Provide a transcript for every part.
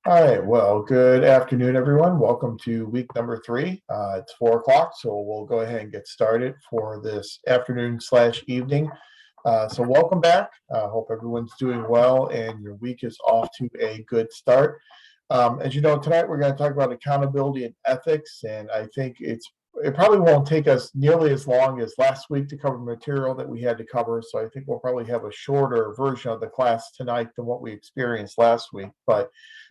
All right, well, good afternoon, everyone. Welcome to week number 3. It's 4 o'clock, so we'll go ahead and get started for this afternoon/evening. So welcome back. Hope everyone's doing well and your week is off to a good start. As you know, tonight we're going to talk about accountability and ethics, and I think it probably won't take us nearly as long as last week to cover material that we had to cover, so I think we'll probably have a shorter version of the class tonight than what we experienced last week. But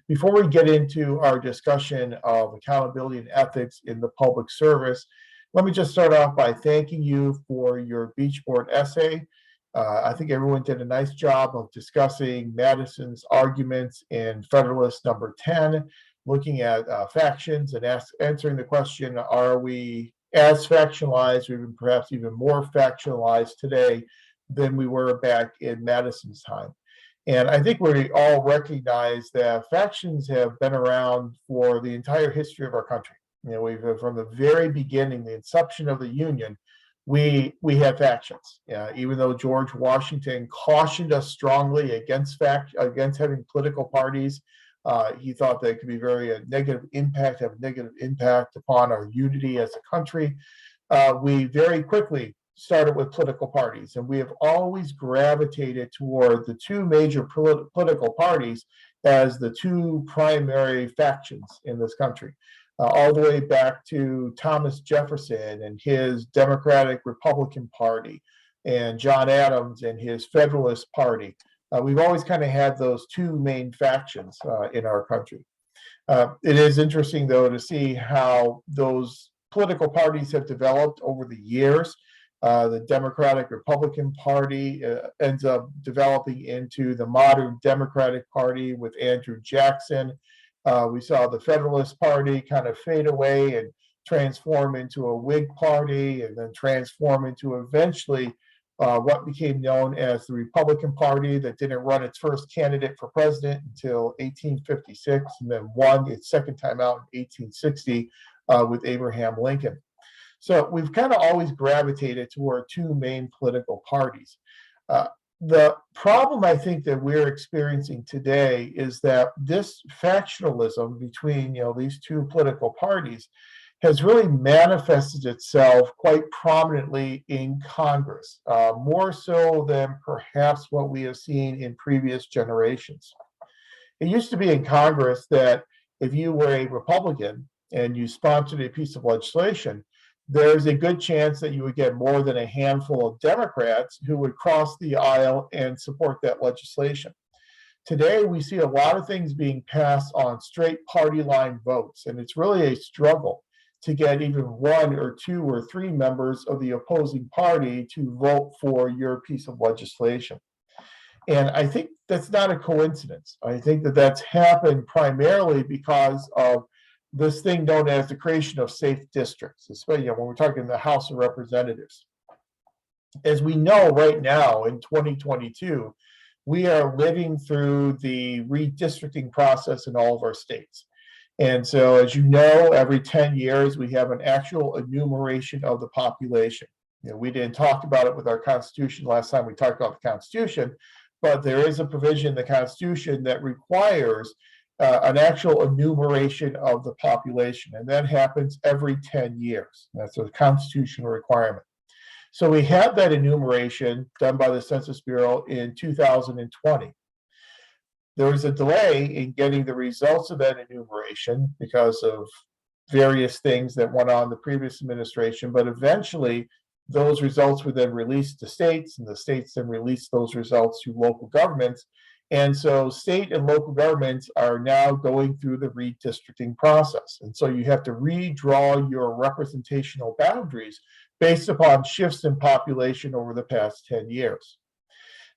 before we get into our discussion of accountability and ethics in the public service, let me just start off by thanking you for your beach board essay. I think everyone did a nice job of discussing Madison's arguments in Federalist number 10, looking at factions and answering the question, are we as factionalized, or even perhaps even more factionalized today than we were back in Madison's time? And I think we all recognize that factions have been around for the entire history of our country. You know, we've from the very beginning, the inception of the Union, we had factions. Even though George Washington cautioned us strongly against having political parties, he thought that it could be have a negative impact upon our unity as a country. We very quickly started with political parties, and we have always gravitated toward the two major political parties as the two primary factions in this country, all the way back to Thomas Jefferson and his Democratic Republican Party, and John Adams and his Federalist Party. We've always kind of had those two main factions in our country. It is interesting, though, to see how those political parties have developed over the years. The Democratic Republican Party ends up developing into the modern Democratic Party with Andrew Jackson. We saw the Federalist Party kind of fade away and transform into a Whig Party, and then transform into eventually what became known as the Republican Party, that didn't run its first candidate for president until 1856, and then won its second time out in 1860 with Abraham Lincoln. So we've kind of always gravitated toward two main political parties. The problem I think that we're experiencing today is that this factionalism between these two political parties has really manifested itself quite prominently in Congress, more so than perhaps what we have seen in previous generations. It used to be in Congress that if you were a Republican and you sponsored a piece of legislation, there's a good chance that you would get more than a handful of Democrats who would cross the aisle and support that legislation. Today, we see a lot of things being passed on straight party line votes, and it's really a struggle to get even one or two or three members of the opposing party to vote for your piece of legislation. And I think that's not a coincidence. I think that that's happened primarily because of this thing known as the creation of safe districts, especially when we're talking the House of Representatives. As we know right now in 2022, we are living through the redistricting process in all of our states. And so, as you know, every 10 years, we have an actual enumeration of the population. We didn't talk about it with our Constitution last time we talked about the Constitution, but there is a provision in the Constitution that requires an actual enumeration of the population, and that happens every 10 years. That's a constitutional requirement. So we had that enumeration done by the Census Bureau in 2020. There was a delay in getting the results of that enumeration because of various things that went on in the previous administration, but eventually those results were then released to states, and the states then released those results to local governments. And so state and local governments are now going through the redistricting process. And so you have to redraw your representational boundaries based upon shifts in population over the past 10 years.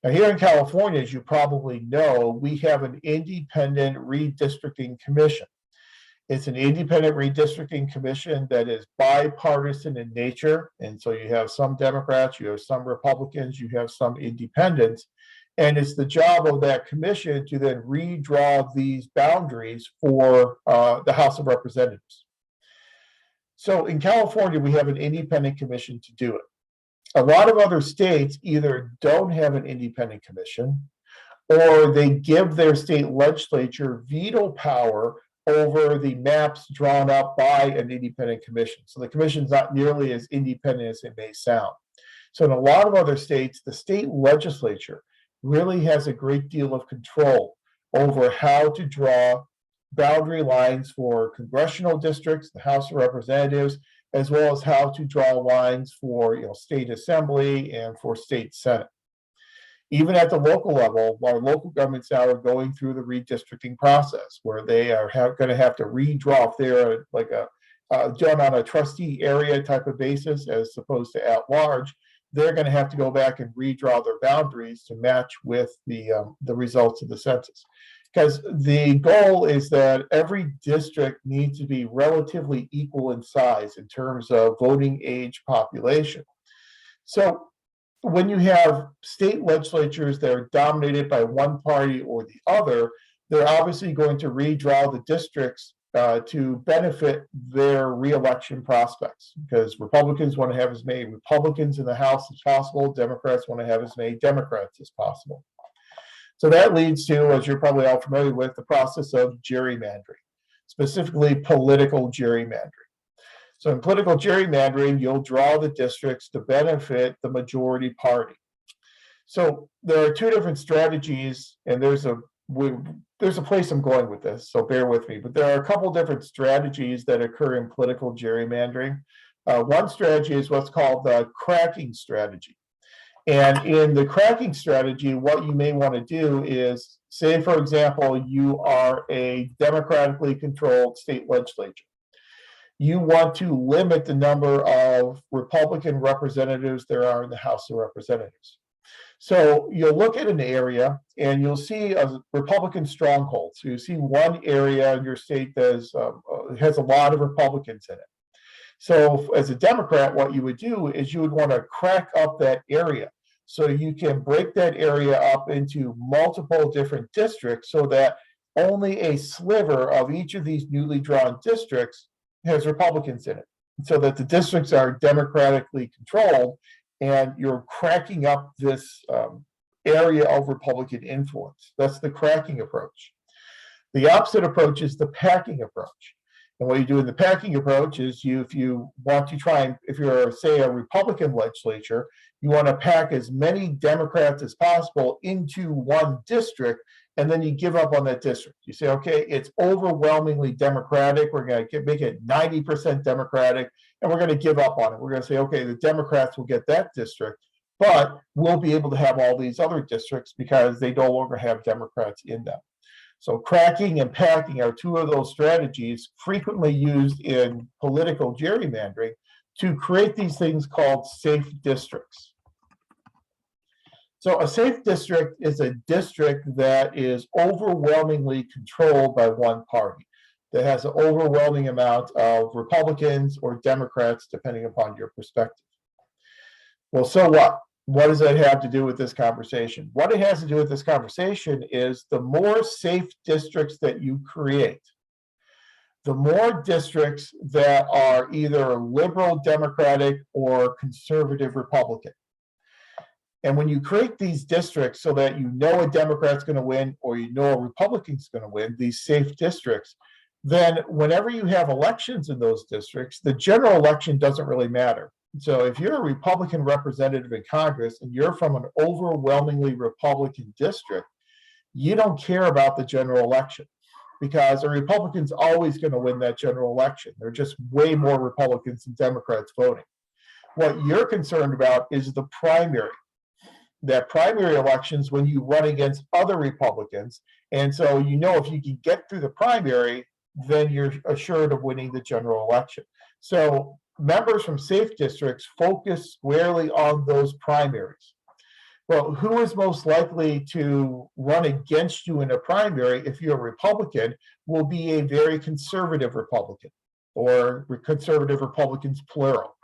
Now, here in California, as you probably know, we have an independent redistricting commission. It's an independent redistricting commission that is bipartisan in nature. And so you have some Democrats, you have some Republicans, you have some independents. And it's the job of that commission to then redraw these boundaries for the House of Representatives. So in California, we have an independent commission to do it. A lot of other states either don't have an independent commission, or they give their state legislature veto power over the maps drawn up by an independent commission. So the commission's not nearly as independent as it may sound. So in a lot of other states, the state legislature really has a great deal of control over how to draw boundary lines for congressional districts, the House of Representatives, as well as how to draw lines for state assembly and for state senate. Even at the local level, our local governments now are going through the redistricting process, where they are going to have to redraw if they're done on a trustee area type of basis as opposed to at large. They're going to have to go back and redraw their boundaries to match with the results of the census. Because the goal is that every district needs to be relatively equal in size in terms of voting age population. So when you have state legislatures that are dominated by one party or the other, they're obviously going to redraw the districts to benefit their reelection prospects, because Republicans want to have as many Republicans in the House as possible. Democrats want to have as many Democrats as possible. So that leads to, as you're probably all familiar with, the process of gerrymandering, specifically political gerrymandering. So in political gerrymandering, you'll draw the districts to benefit the majority party. So there are two different strategies, and there's a place I'm going with this, so bear with me. But there are a couple different strategies that occur in political gerrymandering. One strategy is what's called the cracking strategy. And in the cracking strategy, what you may want to do is, say, for example, you are a democratically controlled state legislature. You want to limit the number of Republican representatives there are in the House of Representatives. So you'll look at an area and you'll see a Republican stronghold. So you see one area in your state that has a lot of Republicans in it. So as a Democrat, what you would do is you would want to crack up that area so you can break that area up into multiple different districts so that only a sliver of each of these newly drawn districts has Republicans in it, so that the districts are democratically controlled and you're cracking up this area of Republican influence. That's the cracking approach. The opposite approach is the packing approach. And what you do in the packing approach is if you want to try and, if you're, say, a Republican legislature, you want to pack as many Democrats as possible into one district, and then you give up on that district. You say, okay, it's overwhelmingly Democratic. We're going to make it 90% Democratic, and we're going to give up on it. We're going to say, okay, the Democrats will get that district, but we'll be able to have all these other districts because they no longer have Democrats in them. So cracking and packing are two of those strategies frequently used in political gerrymandering to create these things called safe districts. So a safe district is a district that is overwhelmingly controlled by one party, that has an overwhelming amount of Republicans or Democrats, depending upon your perspective. Well, so what? What does that have to do with this conversation? What it has to do with this conversation is the more safe districts that you create, the more districts that are either liberal Democratic or conservative Republican. And when you create these districts so that you know a Democrat's going to win or you know a Republican's going to win, these safe districts, then whenever you have elections in those districts, the general election doesn't really matter. So if you're a Republican representative in Congress and you're from an overwhelmingly Republican district, you don't care about the general election because a Republican's always going to win that general election. There are just way more Republicans than Democrats voting. What you're concerned about is the primary. That primary elections when you run against other Republicans. And so you know if you can get through the primary, then you're assured of winning the general election. So members from safe districts focus squarely on those primaries. Well, who is most likely to run against you in a primary if you're a Republican will be a very conservative Republican or conservative Republicans plural.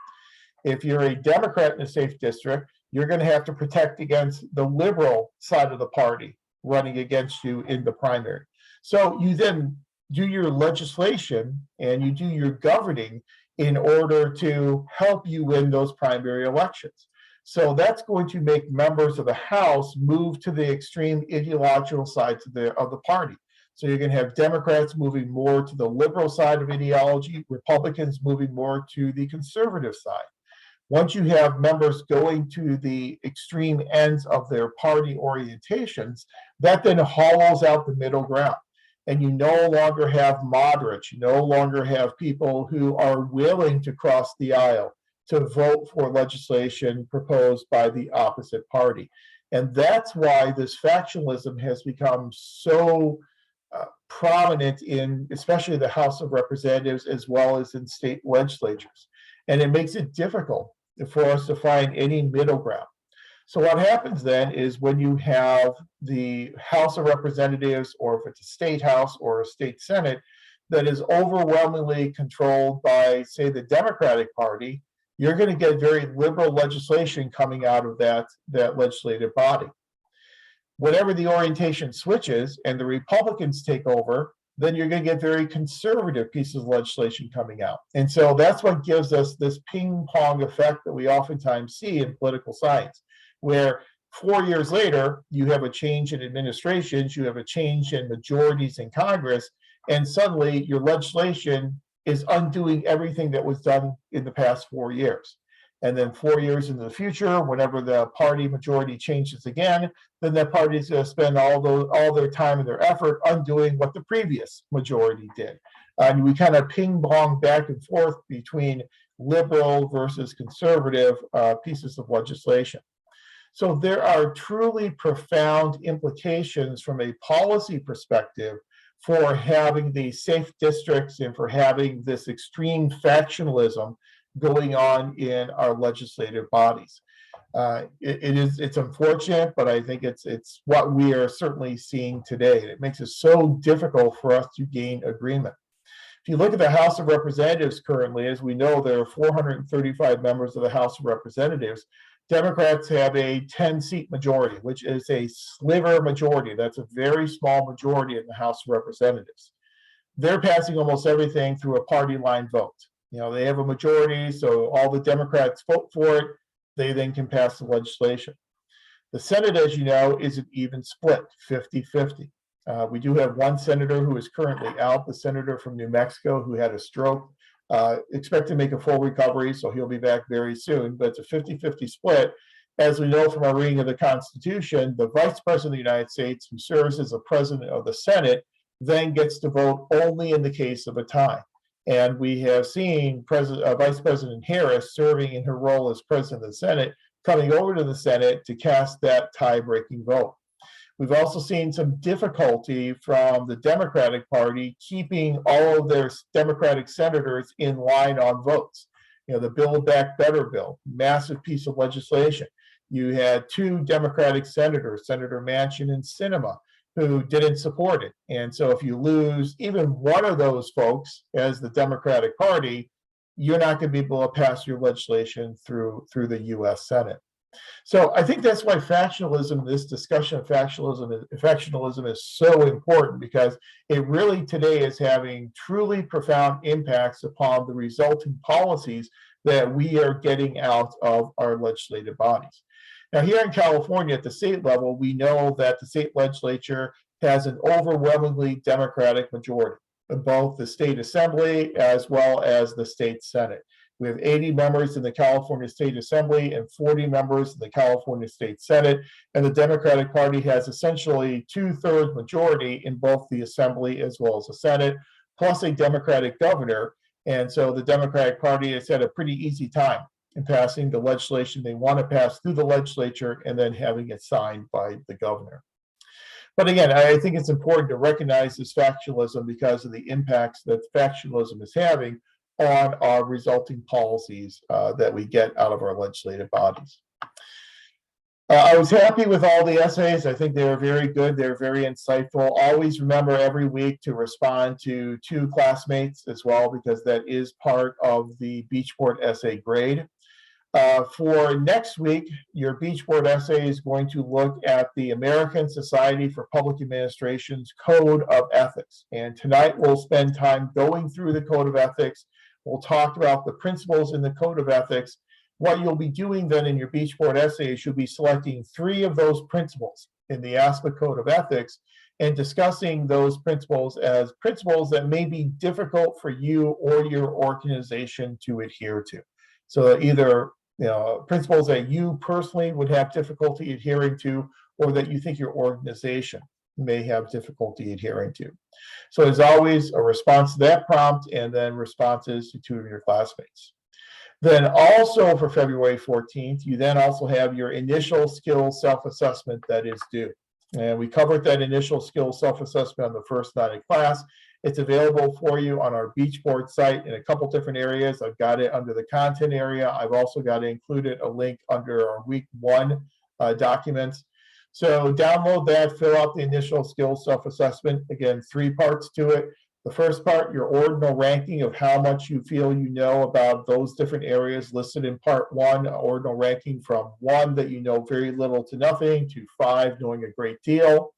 If you're a Democrat in a safe district, you're going to have to protect against the liberal side of the party running against you in the primary. So you then do your legislation and you do your governing in order to help you win those primary elections. So that's going to make members of the House move to the extreme ideological sides of the party. So you're going to have Democrats moving more to the liberal side of ideology, Republicans moving more to the conservative side. Once you have members going to the extreme ends of their party orientations, that then hollows out the middle ground. And you no longer have moderates, you no longer have people who are willing to cross the aisle to vote for legislation proposed by the opposite party. And that's why this factionalism has become so prominent in especially the House of Representatives as well as in state legislatures. And it makes it difficult for us to find any middle ground. So what happens then is when you have the House of Representatives, or if it's a state house or a state senate, that is overwhelmingly controlled by, say, the Democratic Party, you're going to get very liberal legislation coming out of that legislative body. Whenever the orientation switches and the Republicans take over, then you're going to get very conservative pieces of legislation coming out. And so that's what gives us this ping pong effect that we oftentimes see in political science, where 4 years later, you have a change in administrations, you have a change in majorities in Congress, and suddenly your legislation is undoing everything that was done in the past 4 years. And then 4 years into the future, whenever the party majority changes again, then that party is going to spend all their time and their effort undoing what the previous majority did. And we kind of ping pong back and forth between liberal versus conservative pieces of legislation. So there are truly profound implications from a policy perspective for having these safe districts and for having this extreme factionalism going on in our legislative bodies. It's unfortunate, but I think it's what we are certainly seeing today. And it makes it so difficult for us to gain agreement. If you look at the House of Representatives currently, as we know, there are 435 members of the House of Representatives. Democrats have a 10-seat majority, which is a sliver majority. That's a very small majority in the House of Representatives. They're passing almost everything through a party line vote. You know, they have a majority, so all the Democrats vote for it. They then can pass the legislation. The Senate, as you know, is an even split, 50-50. We do have one senator who is currently out, the senator from New Mexico who had a stroke. Expect to make a full recovery, so he'll be back very soon, but it's a 50-50 split. As we know from our reading of the Constitution, the Vice President of the United States, who serves as the President of the Senate, then gets to vote only in the case of a tie. And we have seen Vice President Harris serving in her role as President of the Senate, coming over to the Senate to cast that tie-breaking vote. We've also seen some difficulty from the Democratic Party keeping all of their Democratic senators in line on votes. You know, the Build Back Better bill, massive piece of legislation. You had two Democratic senators, Senator Manchin and Sinema, who didn't support it. And so if you lose even one of those folks as the Democratic Party, you're not going to be able to pass your legislation through the US Senate. So I think that's why factionalism, this discussion of factionalism is so important, because it really today is having truly profound impacts upon the resulting policies that we are getting out of our legislative bodies. Now, here in California at the state level, we know that the state legislature has an overwhelmingly Democratic majority in both the state assembly as well as the state senate. We have 80 members in the California State Assembly and 40 members in the California State Senate, and the Democratic Party has essentially 2/3 majority in both the Assembly as well as the Senate, plus a Democratic governor. And so the Democratic Party has had a pretty easy time in passing the legislation they want to pass through the legislature and then having it signed by the governor. But again, I think it's important to recognize this factionalism because of the impacts that factionalism is having on our resulting policies that we get out of our legislative bodies. I was happy with all the essays. I think they were very good. They're very insightful. Always remember every week to respond to 2 classmates as well, because that is part of the Beach Board essay grade. For next week, your Beach Board essay is going to look at the American Society for Public Administration's Code of Ethics. And tonight we'll spend time going through the Code of Ethics. We'll talk about the principles in the Code of Ethics, What you'll be doing then in your beach board essay is you'll be selecting 3 of those principles in the ASPA Code of Ethics and discussing those principles as principles that may be difficult for you or your organization to adhere to. So either principles that you personally would have difficulty adhering to, or that you think your organization may have difficulty adhering to. So as always, a response to that prompt and then responses to 2 of your classmates. Then also for February 14th, you then also have your initial skills self-assessment that is due. And we covered that initial skills self-assessment on the first night of class. It's available for you on our Beachboard site in a couple different areas. I've got it under the content area. I've also got included a link under our week 1 documents. So download that, fill out the initial skills self-assessment. Again, 3 parts to it. The first part, your ordinal ranking of how much you feel you know about those different areas listed in part 1, ordinal ranking from 1 that you know very little to nothing to 5 knowing a great deal.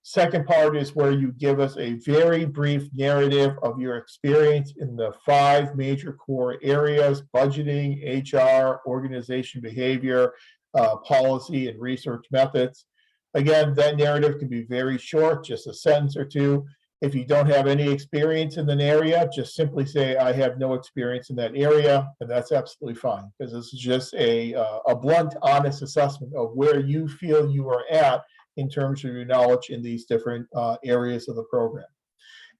Second part is where you give us a very brief narrative of your experience in the 5 major core areas: budgeting, HR, organization behavior, policy, and research methods. Again, that narrative can be very short, just a sentence or 2. If you don't have any experience in an area, just simply say, I have no experience in that area, and that's absolutely fine, because this is just a blunt, honest assessment of where you feel you are at in terms of your knowledge in these different areas of the program.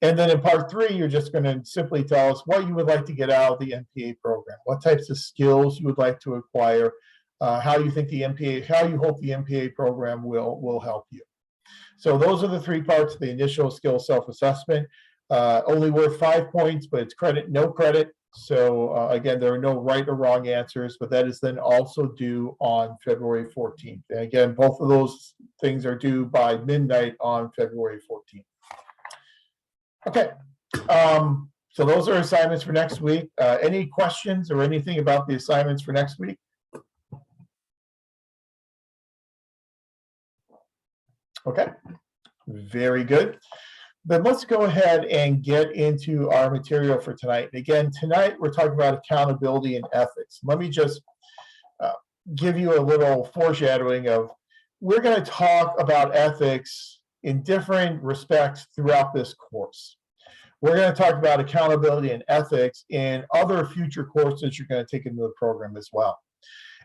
And then in part 3, you're just going to simply tell us what you would like to get out of the MPA program, what types of skills you would like to acquire, how you think the MPA, how you hope the MPA program will help you. So those are the 3 parts of the initial skill self-assessment. Only worth 5 points, but it's credit, no credit. So again, there are no right or wrong answers, but that is then also due on February 14th. And again, both of those things are due by midnight on February 14th. Okay, so those are assignments for next week. Any questions or anything about the assignments for next week? Okay, very good. Then let's go ahead and get into our material for tonight. And again, tonight we're talking about accountability and ethics. Let me just give you a little foreshadowing of, we're going to talk about ethics in different respects throughout this course. We're going to talk about accountability and ethics in other future courses you're going to take into the program as well.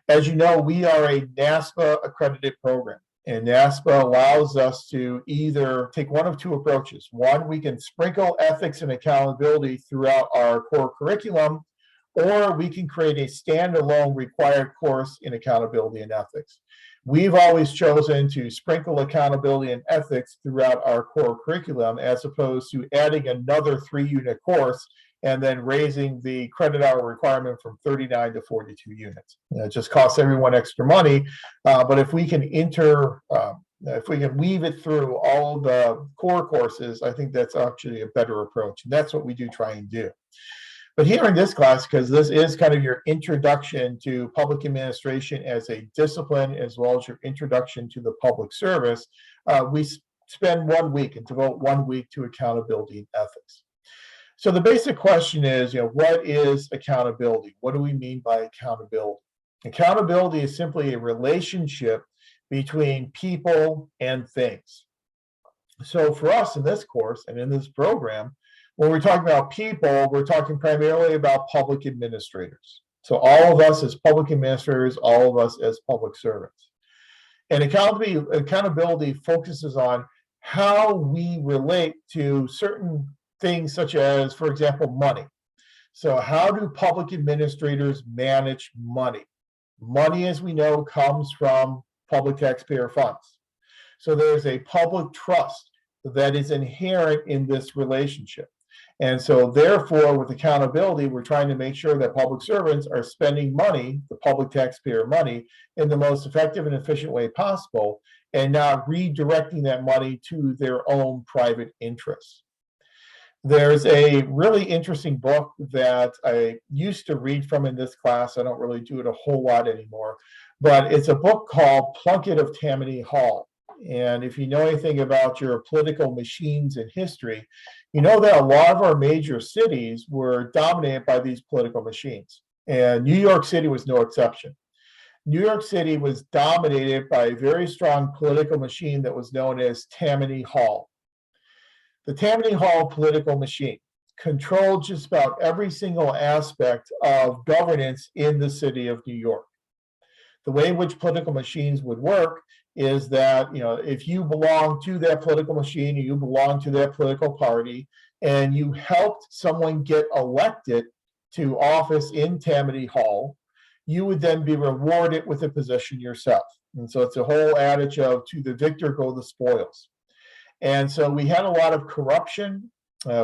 As you know, we are a NASPA accredited program. And NASPA allows us to either take one of 2 approaches. One, we can sprinkle ethics and accountability throughout our core curriculum, or we can create a standalone required course in accountability and ethics. We've always chosen to sprinkle accountability and ethics throughout our core curriculum, as opposed to adding another 3-unit course and then raising the credit hour requirement from 39 to 42 units. It just costs everyone extra money, but if we can weave it through all the core courses, I think that's actually a better approach, and that's what we do try and do. But here in this class, because this is kind of your introduction to public administration as a discipline, as well as your introduction to the public service, we spend 1 week and devote 1 week to accountability and ethics. So the basic question is, what is accountability? What do we mean by accountability? Accountability is simply a relationship between people and things. So for us in this course and in this program, when we're talking about people, we're talking primarily about public administrators. So all of us as public administrators, all of us as public servants. And accountability focuses on how we relate to certain things, such as, for example, money. So how do public administrators manage money? Money, as we know, comes from public taxpayer funds. So there's a public trust that is inherent in this relationship. And so therefore, with accountability, we're trying to make sure that public servants are spending money, the public taxpayer money, in the most effective and efficient way possible, and not redirecting that money to their own private interests. There's a really interesting book that I used to read from in this class. I don't really do it a whole lot anymore, but it's a book called Plunkett of Tammany Hall. And if you know anything about your political machines in history, you know that a lot of our major cities were dominated by these political machines. And New York City was no exception. New York City was dominated by a very strong political machine that was known as Tammany Hall. The Tammany Hall political machine controlled just about every single aspect of governance in the city of New York. The way in which political machines would work is that, if you belong to that political machine, you belong to that political party, and you helped someone get elected to office in Tammany Hall, you would then be rewarded with a position yourself. And so it's a whole adage of to the victor go the spoils. And so we had a lot of corruption.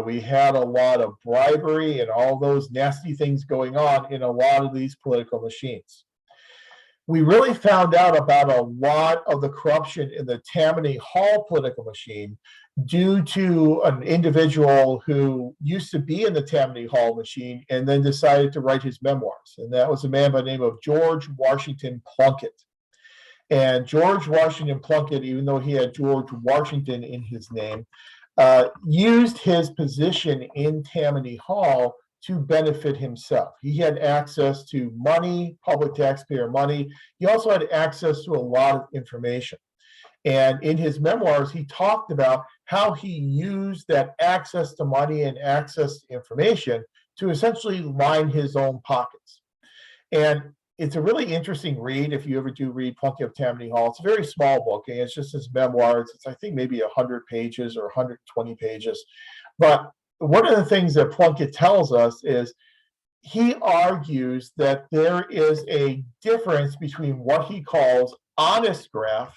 We had a lot of bribery and all those nasty things going on in a lot of these political machines. We really found out about a lot of the corruption in the Tammany Hall political machine due to an individual who used to be in the Tammany Hall machine and then decided to write his memoirs. And that was a man by the name of George Washington Plunkett. And George Washington Plunkett, even though he had George Washington in his name, used his position in Tammany Hall to benefit himself. He had access to money, public taxpayer money. He also had access to a lot of information. And in his memoirs, he talked about how he used that access to money and access to information to essentially line his own pockets. And it's a really interesting read if you ever do read Plunkett of Tammany Hall. It's a very small book, and it's just his memoirs. It's, I think, maybe 100 pages or 120 pages. But one of the things that Plunkett tells us is he argues that there is a difference between what he calls honest graft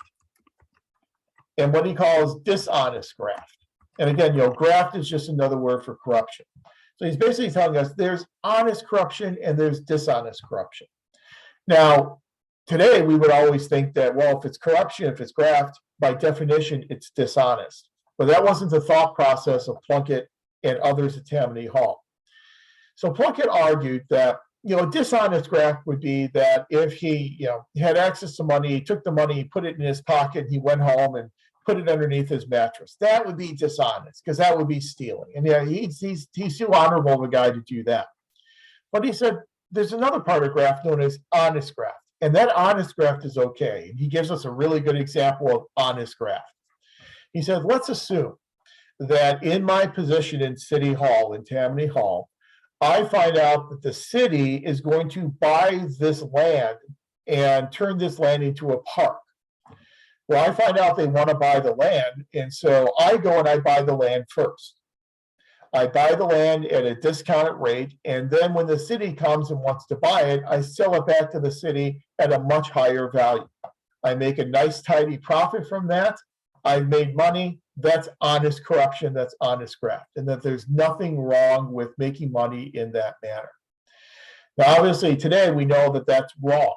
and what he calls dishonest graft. And again, graft is just another word for corruption. So he's basically telling us there's honest corruption and there's dishonest corruption. Now, today we would always think that, well, if it's corruption, if it's graft, by definition, it's dishonest. But that wasn't the thought process of Plunkett and others at Tammany Hall. So Plunkett argued that, dishonest graft would be that if he, had access to money, he took the money, he put it in his pocket, he went home and put it underneath his mattress. That would be dishonest because that would be stealing. And he's too honorable of a guy to do that. But he said, there's another part of graft known as honest graft, and that honest graft is okay. And he gives us a really good example of honest graft. He said, let's assume that in my position in City Hall, in Tammany Hall, I find out that the city is going to buy this land and turn this land into a park. Well, I find out they want to buy the land, and so I go and I buy the land first. I buy the land at a discounted rate, and then when the city comes and wants to buy it, I sell it back to the city at a much higher value. I make a nice, tidy profit from that. I've made money. That's honest corruption. That's honest graft, and that there's nothing wrong with making money in that manner. Now, obviously, today we know that that's wrong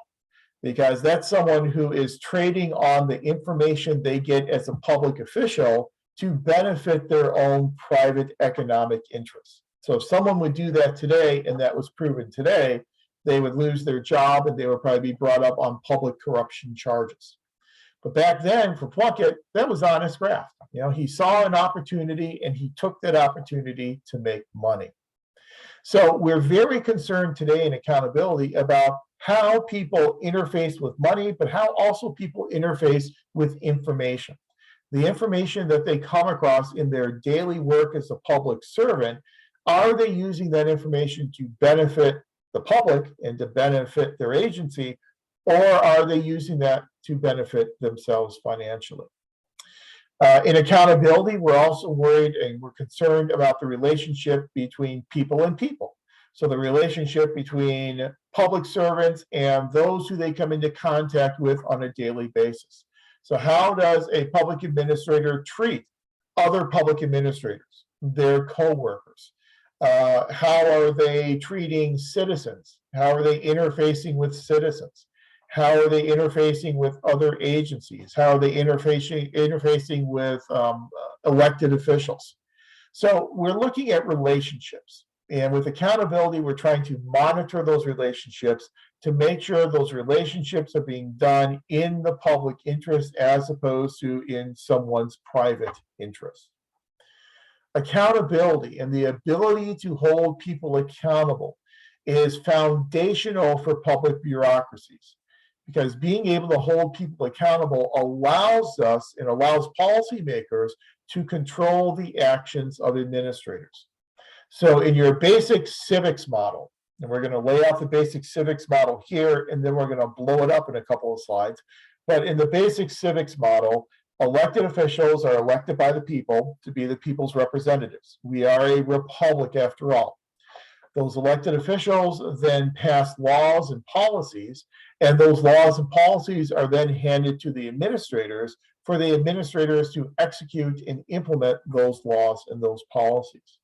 because that's someone who is trading on the information they get as a public official to benefit their own private economic interests. So if someone would do that today, and that was proven today, they would lose their job and they would probably be brought up on public corruption charges. But back then, for Plunkett, that was honest graft. He saw an opportunity and he took that opportunity to make money. So we're very concerned today in accountability about how people interface with money, but how also people interface with information. The information that they come across in their daily work as a public servant, are they using that information to benefit the public and to benefit their agency, or are they using that to benefit themselves financially? In accountability, we're also worried and we're concerned about the relationship between people and people. So the relationship between public servants and those who they come into contact with on a daily basis. So how does a public administrator treat other public administrators, their co-workers? How are they treating citizens? How are they interfacing with citizens? How are they interfacing with other agencies? How are they interfacing with elected officials? So we're looking at relationships. And with accountability, we're trying to monitor those relationships to make sure those relationships are being done in the public interest as opposed to in someone's private interest. Accountability and the ability to hold people accountable is foundational for public bureaucracies, because being able to hold people accountable allows us and allows policymakers to control the actions of administrators. So in your basic civics model, and we're going to lay out the basic civics model here, and then we're going to blow it up in a couple of slides. But in the basic civics model, elected officials are elected by the people to be the people's representatives. We are a republic after all. Those elected officials then pass laws and policies, and those laws and policies are then handed to the administrators for the administrators to execute and implement those laws and those policies.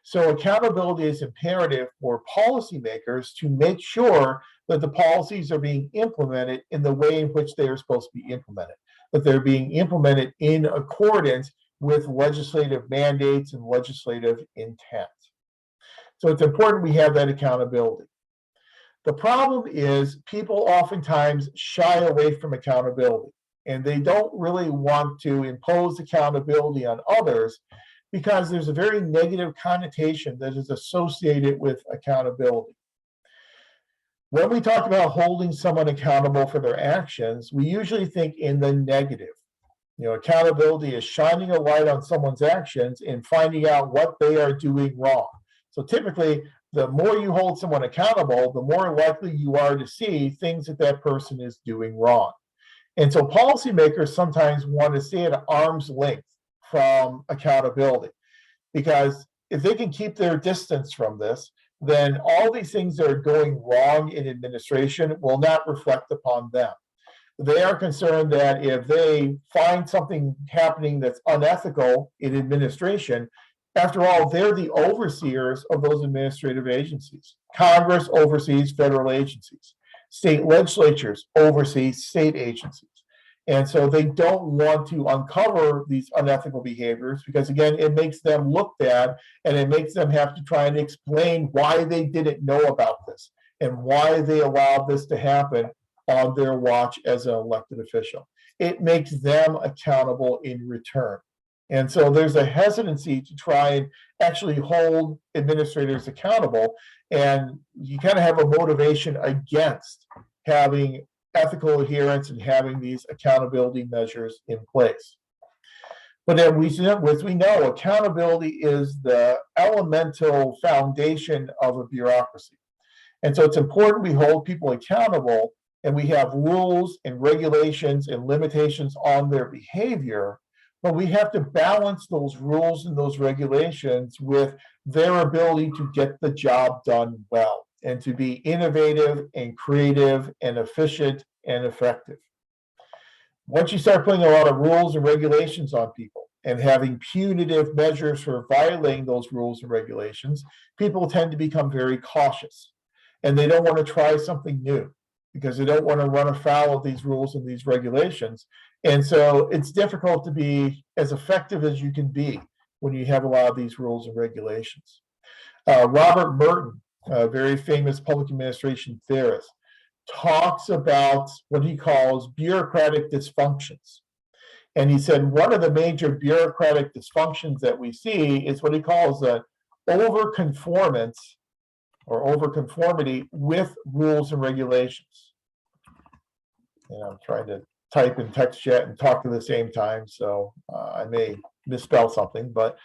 So accountability is imperative for policymakers to make sure that the policies are being implemented in the way in which they are supposed to be implemented, that they're being implemented in accordance with legislative mandates and legislative intent. So it's important we have that accountability. The problem is people oftentimes shy away from accountability, and they don't really want to impose accountability on others because there's a very negative connotation that is associated with accountability. When we talk about holding someone accountable for their actions, we usually think in the negative. Accountability is shining a light on someone's actions and finding out what they are doing wrong. So typically, the more you hold someone accountable, the more likely you are to see things that that person is doing wrong. And so policymakers sometimes want to stay at arm's length from accountability, because if they can keep their distance from this, then all these things that are going wrong in administration will not reflect upon them. They are concerned that if they find something happening that's unethical in administration, after all, they're the overseers of those administrative agencies. Congress oversees federal agencies. State legislatures oversee state agencies. And so they don't want to uncover these unethical behaviors because, again, it makes them look bad, and it makes them have to try and explain why they didn't know about this and why they allowed this to happen on their watch as an elected official. It makes them accountable in return. And so there's a hesitancy to try and actually hold administrators accountable, and you kind of have a motivation against having ethical adherence and having these accountability measures in place. But as we know, accountability is the elemental foundation of a bureaucracy. And so it's important we hold people accountable and we have rules and regulations and limitations on their behavior, but we have to balance those rules and those regulations with their ability to get the job done well and to be innovative and creative and efficient and effective. Once you start putting a lot of rules and regulations on people and having punitive measures for violating those rules and regulations, people tend to become very cautious, and they don't want to try something new because they don't want to run afoul of these rules and these regulations. And so it's difficult to be as effective as you can be when you have a lot of these rules and regulations. Robert Merton, a very famous public administration theorist, talks about what he calls bureaucratic dysfunctions. And he said one of the major bureaucratic dysfunctions that we see is what he calls an overconformance or overconformity with rules and regulations. And I'm trying to type in text chat and talk at the same time, so I may misspell something, but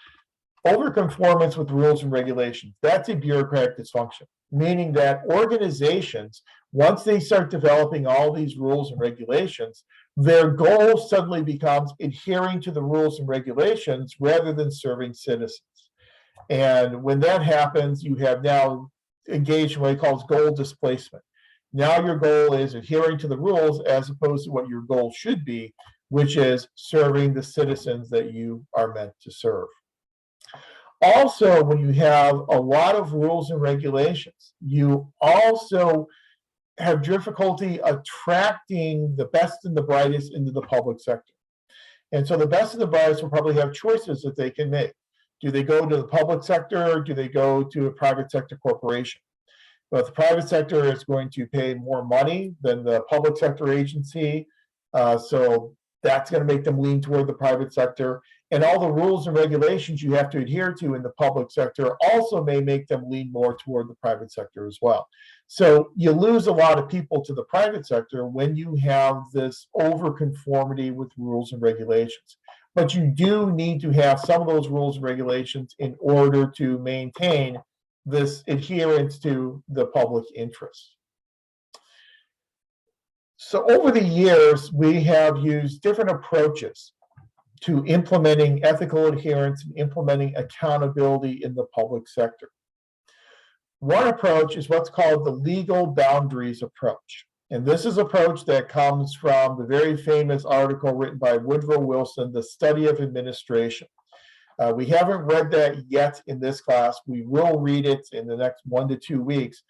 overconformance with rules and regulations, that's a bureaucratic dysfunction, meaning that organizations, once they start developing all these rules and regulations, their goal suddenly becomes adhering to the rules and regulations rather than serving citizens. And when that happens, you have now engaged in what he calls goal displacement. Now your goal is adhering to the rules as opposed to what your goal should be, which is serving the citizens that you are meant to serve. Also, when you have a lot of rules and regulations, you also have difficulty attracting the best and the brightest into the public sector. And so the best and the brightest will probably have choices that they can make. Do they go to the public sector or do they go to a private sector corporation? But the private sector is going to pay more money than the public sector agency. So That's going to make them lean toward the private sector. And all the rules and regulations you have to adhere to in the public sector also may make them lean more toward the private sector as well. So you lose a lot of people to the private sector when you have this overconformity with rules and regulations. But you do need to have some of those rules and regulations in order to maintain this adherence to the public interest. So over the years, we have used different approaches to implementing ethical adherence and implementing accountability in the public sector. One approach is what's called the legal boundaries approach. And this is an approach that comes from the very famous article written by Woodrow Wilson, The Study of Administration. We haven't read that yet in this class. We will read it in the next 1 to 2 weeks.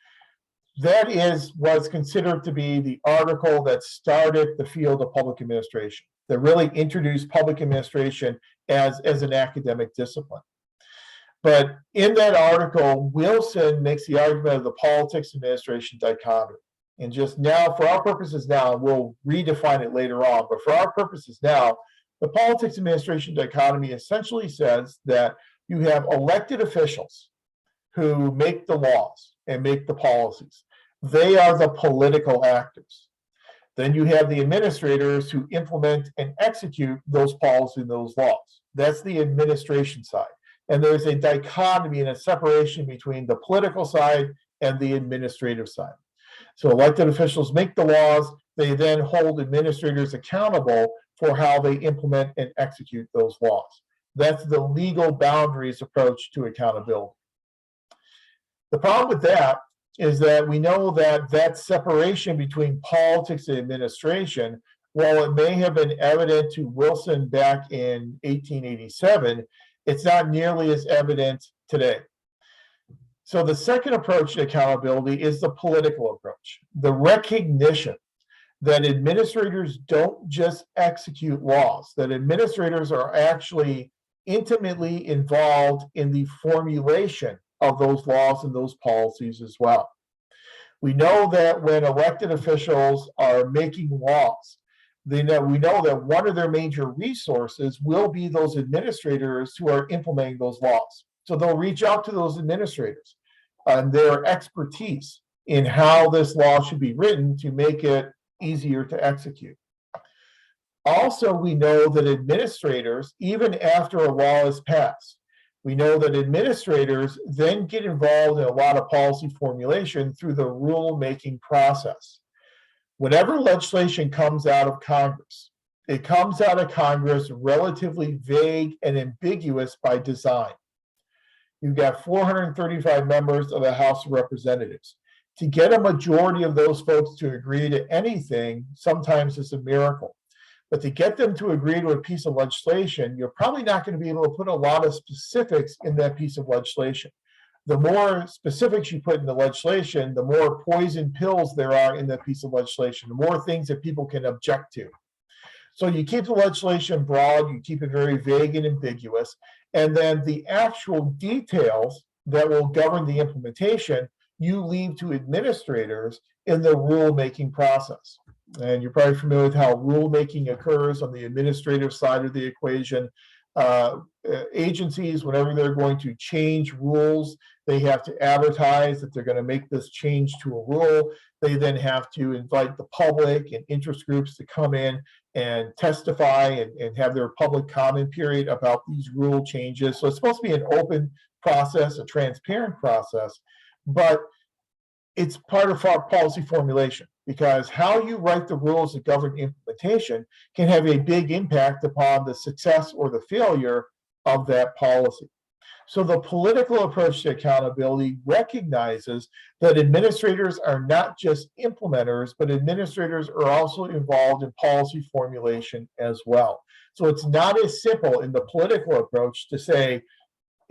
That is what's considered to be the article that started the field of public administration, that really introduced public administration as an academic discipline. But in that article, Wilson makes the argument of the politics administration dichotomy. And just now, for our purposes now, we'll redefine it later on, but for our purposes now, the politics administration dichotomy essentially says that you have elected officials who make the laws and make the policies. They are the political actors. Then you have the administrators who implement and execute those policies and those laws. That's the administration side. And there's a dichotomy and a separation between the political side and the administrative side. So elected officials make the laws. They then hold administrators accountable for how they implement and execute those laws. That's the legal boundaries approach to accountability. The problem with that is that we know that that separation between politics and administration, while it may have been evident to Wilson back in 1887, it's not nearly as evident today. So the second approach to accountability is the political approach, the recognition that administrators don't just execute laws, that administrators are actually intimately involved in the formulation of those laws and those policies as well. We know that when elected officials are making laws, we know that one of their major resources will be those administrators who are implementing those laws. So they'll reach out to those administrators and their expertise in how this law should be written to make it easier to execute. Also, we know that administrators, even after a law is passed, we know that administrators then get involved in a lot of policy formulation through the rule-making process. Whenever legislation comes out of Congress, it comes out of Congress relatively vague and ambiguous by design. You've got 435 members of the House of Representatives. To get a majority of those folks to agree to anything, sometimes it's a miracle. But to get them to agree to a piece of legislation, you're probably not going to be able to put a lot of specifics in that piece of legislation. The more specifics you put in the legislation, the more poison pills there are in that piece of legislation, the more things that people can object to. So you keep the legislation broad, you keep it very vague and ambiguous, and then the actual details that will govern the implementation, you leave to administrators in the rulemaking process. And you're probably familiar with how rulemaking occurs on the administrative side of the equation. Agencies, whenever they're going to change rules, they have to advertise that they're going to make this change to a rule. They then have to invite the public and interest groups to come in and testify and have their public comment period about these rule changes. So it's supposed to be an open process, a transparent process, but it's part of our policy formulation, because how you write the rules that govern implementation can have a big impact upon the success or the failure of that policy. So the political approach to accountability recognizes that administrators are not just implementers, but administrators are also involved in policy formulation as well. So it's not as simple in the political approach to say,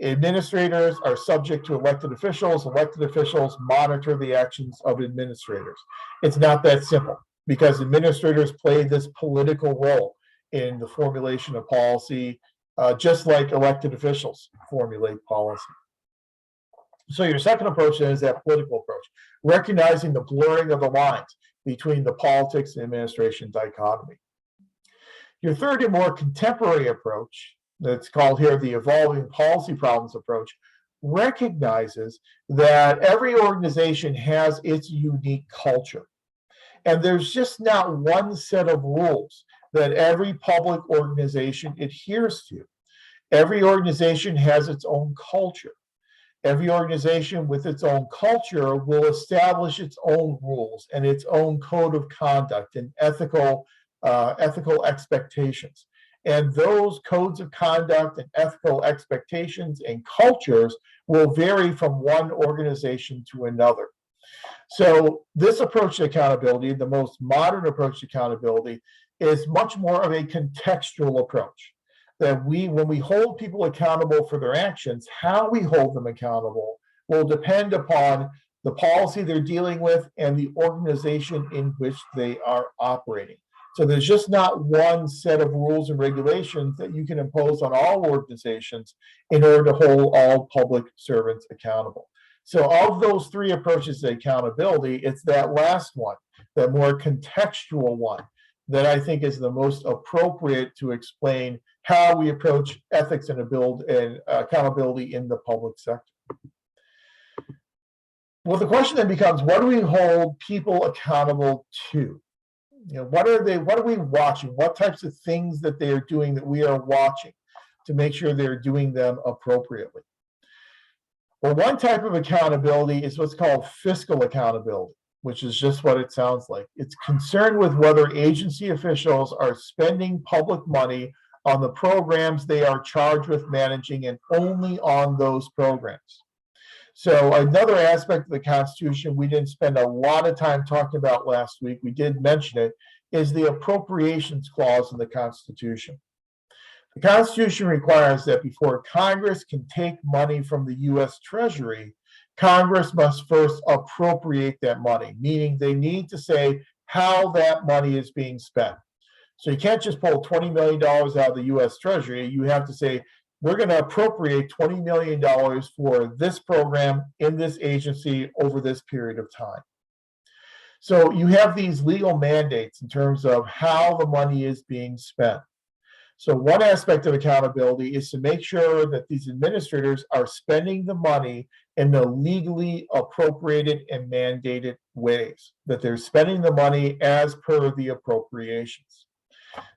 administrators are subject to elected officials monitor the actions of administrators. It's not that simple, because administrators play this political role in the formulation of policy, just like elected officials formulate policy. So your second approach then is that political approach, recognizing the blurring of the lines between the politics and administration dichotomy. Your third and more contemporary approach, that's called here the evolving policy problems approach, recognizes that every organization has its unique culture. And there's just not one set of rules that every public organization adheres to. Every organization has its own culture. Every organization with its own culture will establish its own rules and its own code of conduct and ethical expectations. And those codes of conduct and ethical expectations and cultures will vary from one organization to another. So this approach to accountability, the most modern approach to accountability, is much more of a contextual approach. That when we hold people accountable for their actions, how we hold them accountable will depend upon the policy they're dealing with and the organization in which they are operating. So there's just not one set of rules and regulations that you can impose on all organizations in order to hold all public servants accountable. So of those three approaches to accountability, it's that last one, that more contextual one, that I think is the most appropriate to explain how we approach ethics and accountability in the public sector. Well, the question then becomes, what do we hold people accountable to? What are we watching? What types of things that they are doing that we are watching to make sure they're doing them appropriately? Well, one type of accountability is what's called fiscal accountability, which is just what it sounds like. It's concerned with whether agency officials are spending public money on the programs they are charged with managing and only on those programs. So another aspect of the Constitution we didn't spend a lot of time talking about last week, we did mention it, is the appropriations clause in the Constitution. The Constitution requires that before Congress can take money from the U.S. Treasury, Congress must first appropriate that money, meaning they need to say how that money is being spent. So you can't just pull $20 million out of the U.S. Treasury. You have to say, we're going to appropriate $20 million for this program in this agency over this period of time. So you have these legal mandates in terms of how the money is being spent. So one aspect of accountability is to make sure that these administrators are spending the money in the legally appropriated and mandated ways, that they're spending the money as per the appropriations.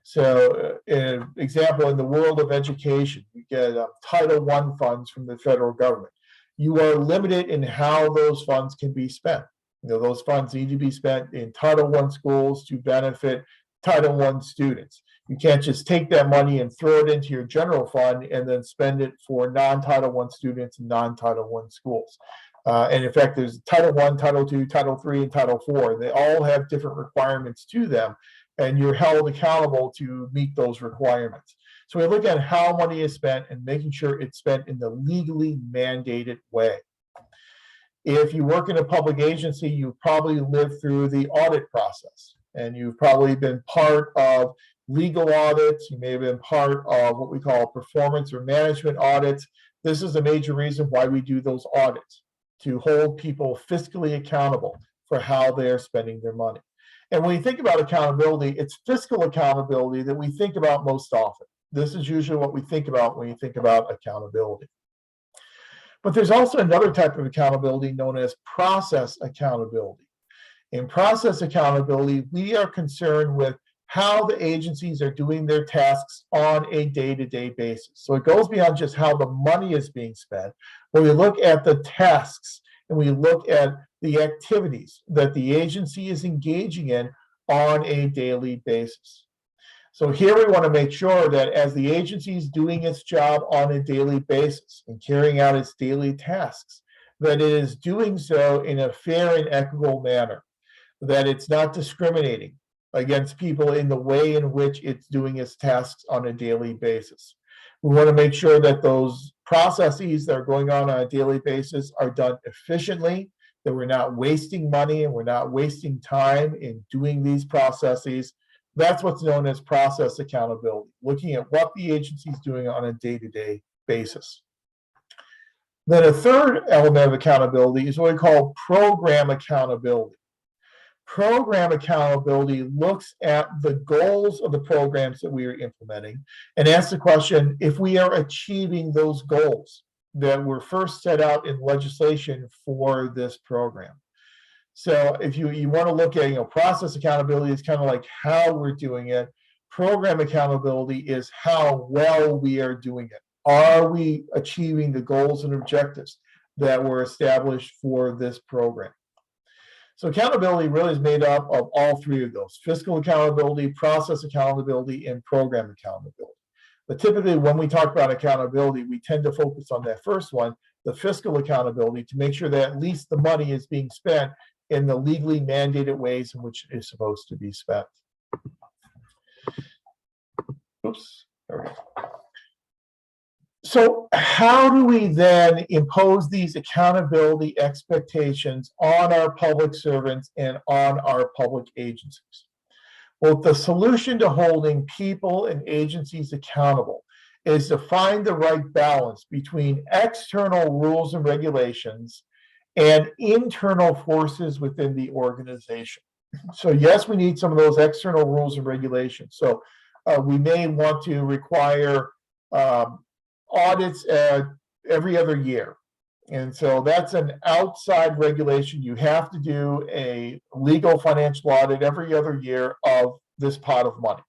So an example, in the world of education, you get Title I funds from the federal government. You are limited in how those funds can be spent. Those funds need to be spent in Title I schools to benefit Title I students. You can't just take that money and throw it into your general fund and then spend it for non-Title I students and non-Title I schools. And in fact, there's Title I, Title II, Title III, and Title IV. They all have different requirements to them, and you're held accountable to meet those requirements. So we look at how money is spent and making sure it's spent in the legally mandated way. If you work in a public agency, you've probably lived through the audit process, and you've probably been part of legal audits. You may have been part of what we call performance or management audits. This is a major reason why we do those audits, to hold people fiscally accountable for how they're spending their money. And when you think about accountability, it's fiscal accountability that we think about most often. This is usually what we think about when you think about accountability. But there's also another type of accountability known as process accountability. In process accountability, we are concerned with how the agencies are doing their tasks on a day-to-day basis. So it goes beyond just how the money is being spent. When we look at the tasks and we look at the activities that the agency is engaging in on a daily basis. So here we want to make sure that as the agency is doing its job on a daily basis and carrying out its daily tasks, that it is doing so in a fair and equitable manner, that it's not discriminating against people in the way in which it's doing its tasks on a daily basis. We want to make sure that those processes that are going on a daily basis are done efficiently, that we're not wasting money and we're not wasting time in doing these processes. That's what's known as process accountability, looking at what the agency is doing on a day-to-day basis. Then a third element of accountability is what we call program accountability. Program accountability looks at the goals of the programs that we are implementing and asks the question if we are achieving those goals that were first set out in legislation for this program. So if you want to look at, process accountability is kind of like how we're doing it. Program accountability is how well we are doing it. Are we achieving the goals and objectives that were established for this program? So accountability really is made up of all three of those: fiscal accountability, process accountability, and program accountability. But typically when we talk about accountability, we tend to focus on that first one, the fiscal accountability, to make sure that at least the money is being spent in the legally mandated ways in which it is supposed to be spent. Oops, there we go. So how do we then impose these accountability expectations on our public servants and on our public agencies? Well, the solution to holding people and agencies accountable is to find the right balance between external rules and regulations and internal forces within the organization. So yes, we need some of those external rules and regulations. So we may want to require audits every other year. And so that's an outside regulation. You have to do a legal financial audit every other year of this pot of money.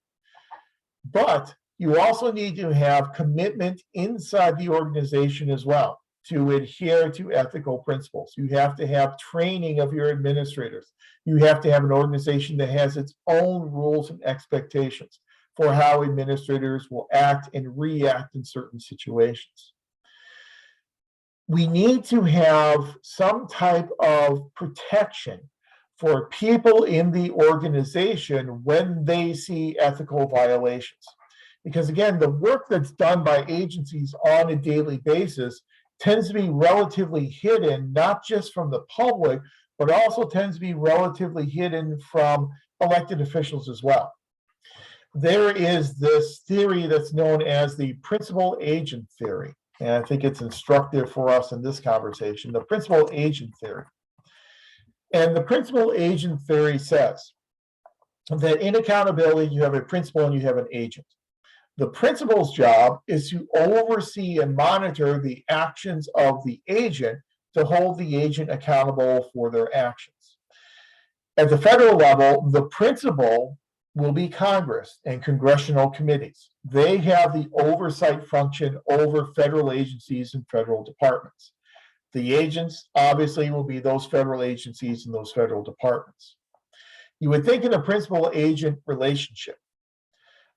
But you also need to have commitment inside the organization as well to adhere to ethical principles. You have to have training of your administrators. You have to have an organization that has its own rules and expectations for how administrators will act and react in certain situations. We need to have some type of protection for people in the organization when they see ethical violations. Because again, the work that's done by agencies on a daily basis tends to be relatively hidden, not just from the public, but also tends to be relatively hidden from elected officials as well. There is this theory that's known as the principal agent theory. And I think it's instructive for us in this conversation, the principal agent theory. And the principal agent theory says that in accountability, you have a principal and you have an agent. The principal's job is to oversee and monitor the actions of the agent to hold the agent accountable for their actions. At the federal level, the principal will be Congress and congressional committees. They have the oversight function over federal agencies and federal departments. The agents obviously will be those federal agencies and those federal departments. You would think in a principal-agent relationship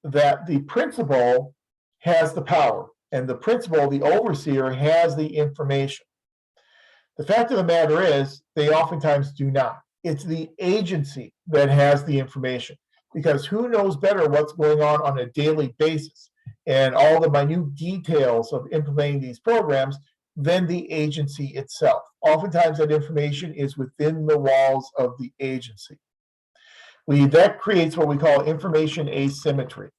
that the principal has the power and the principal, the overseer, has the information. The fact of the matter is they oftentimes do not. It's the agency that has the information, because who knows better what's going on a daily basis and all the minute details of implementing these programs than the agency itself. Oftentimes that information is within the walls of the agency. That creates what we call information asymmetry.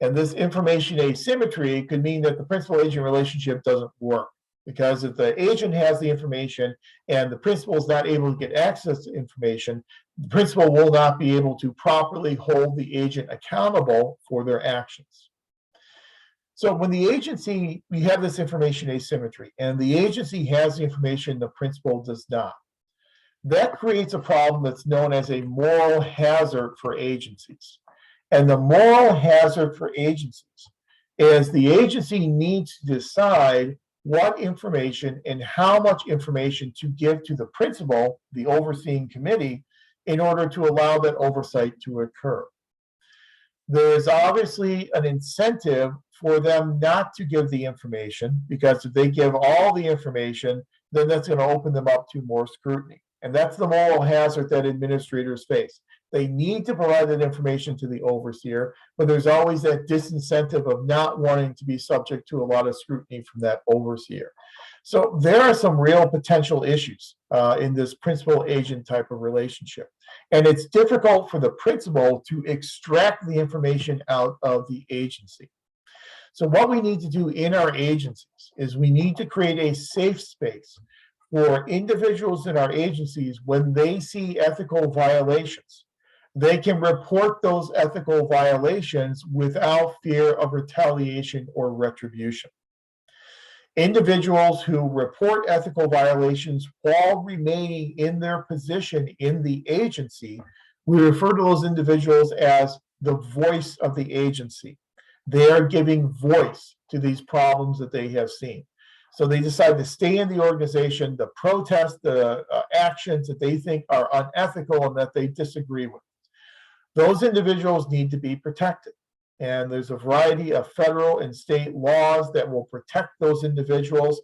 And this information asymmetry could mean that the principal-agent relationship doesn't work, because if the agent has the information and the principal is not able to get access to information, the principal will not be able to properly hold the agent accountable for their actions. So when the agency, we have this information asymmetry, and the agency has the information, the principal does not. That creates a problem that's known as a moral hazard for agencies. And the moral hazard for agencies is the agency needs to decide what information and how much information to give to the principal, the overseeing committee, in order to allow that oversight to occur. There's obviously an incentive for them not to give the information, because if they give all the information, then that's going to open them up to more scrutiny. And that's the moral hazard that administrators face. They need to provide that information to the overseer, but there's always that disincentive of not wanting to be subject to a lot of scrutiny from that overseer. So there are some real potential issues in this principal-agent type of relationship. And it's difficult for the principal to extract the information out of the agency. So what we need to do in our agencies is we need to create a safe space for individuals in our agencies, when they see ethical violations, they can report those ethical violations without fear of retaliation or retribution. Individuals who report ethical violations while remaining in their position in the agency, we refer to those individuals as the voice of the agency. They are giving voice to these problems that they have seen. So they decide to stay in the organization, to protest the actions that they think are unethical and that they disagree with. Those individuals need to be protected. And there's a variety of federal and state laws that will protect those individuals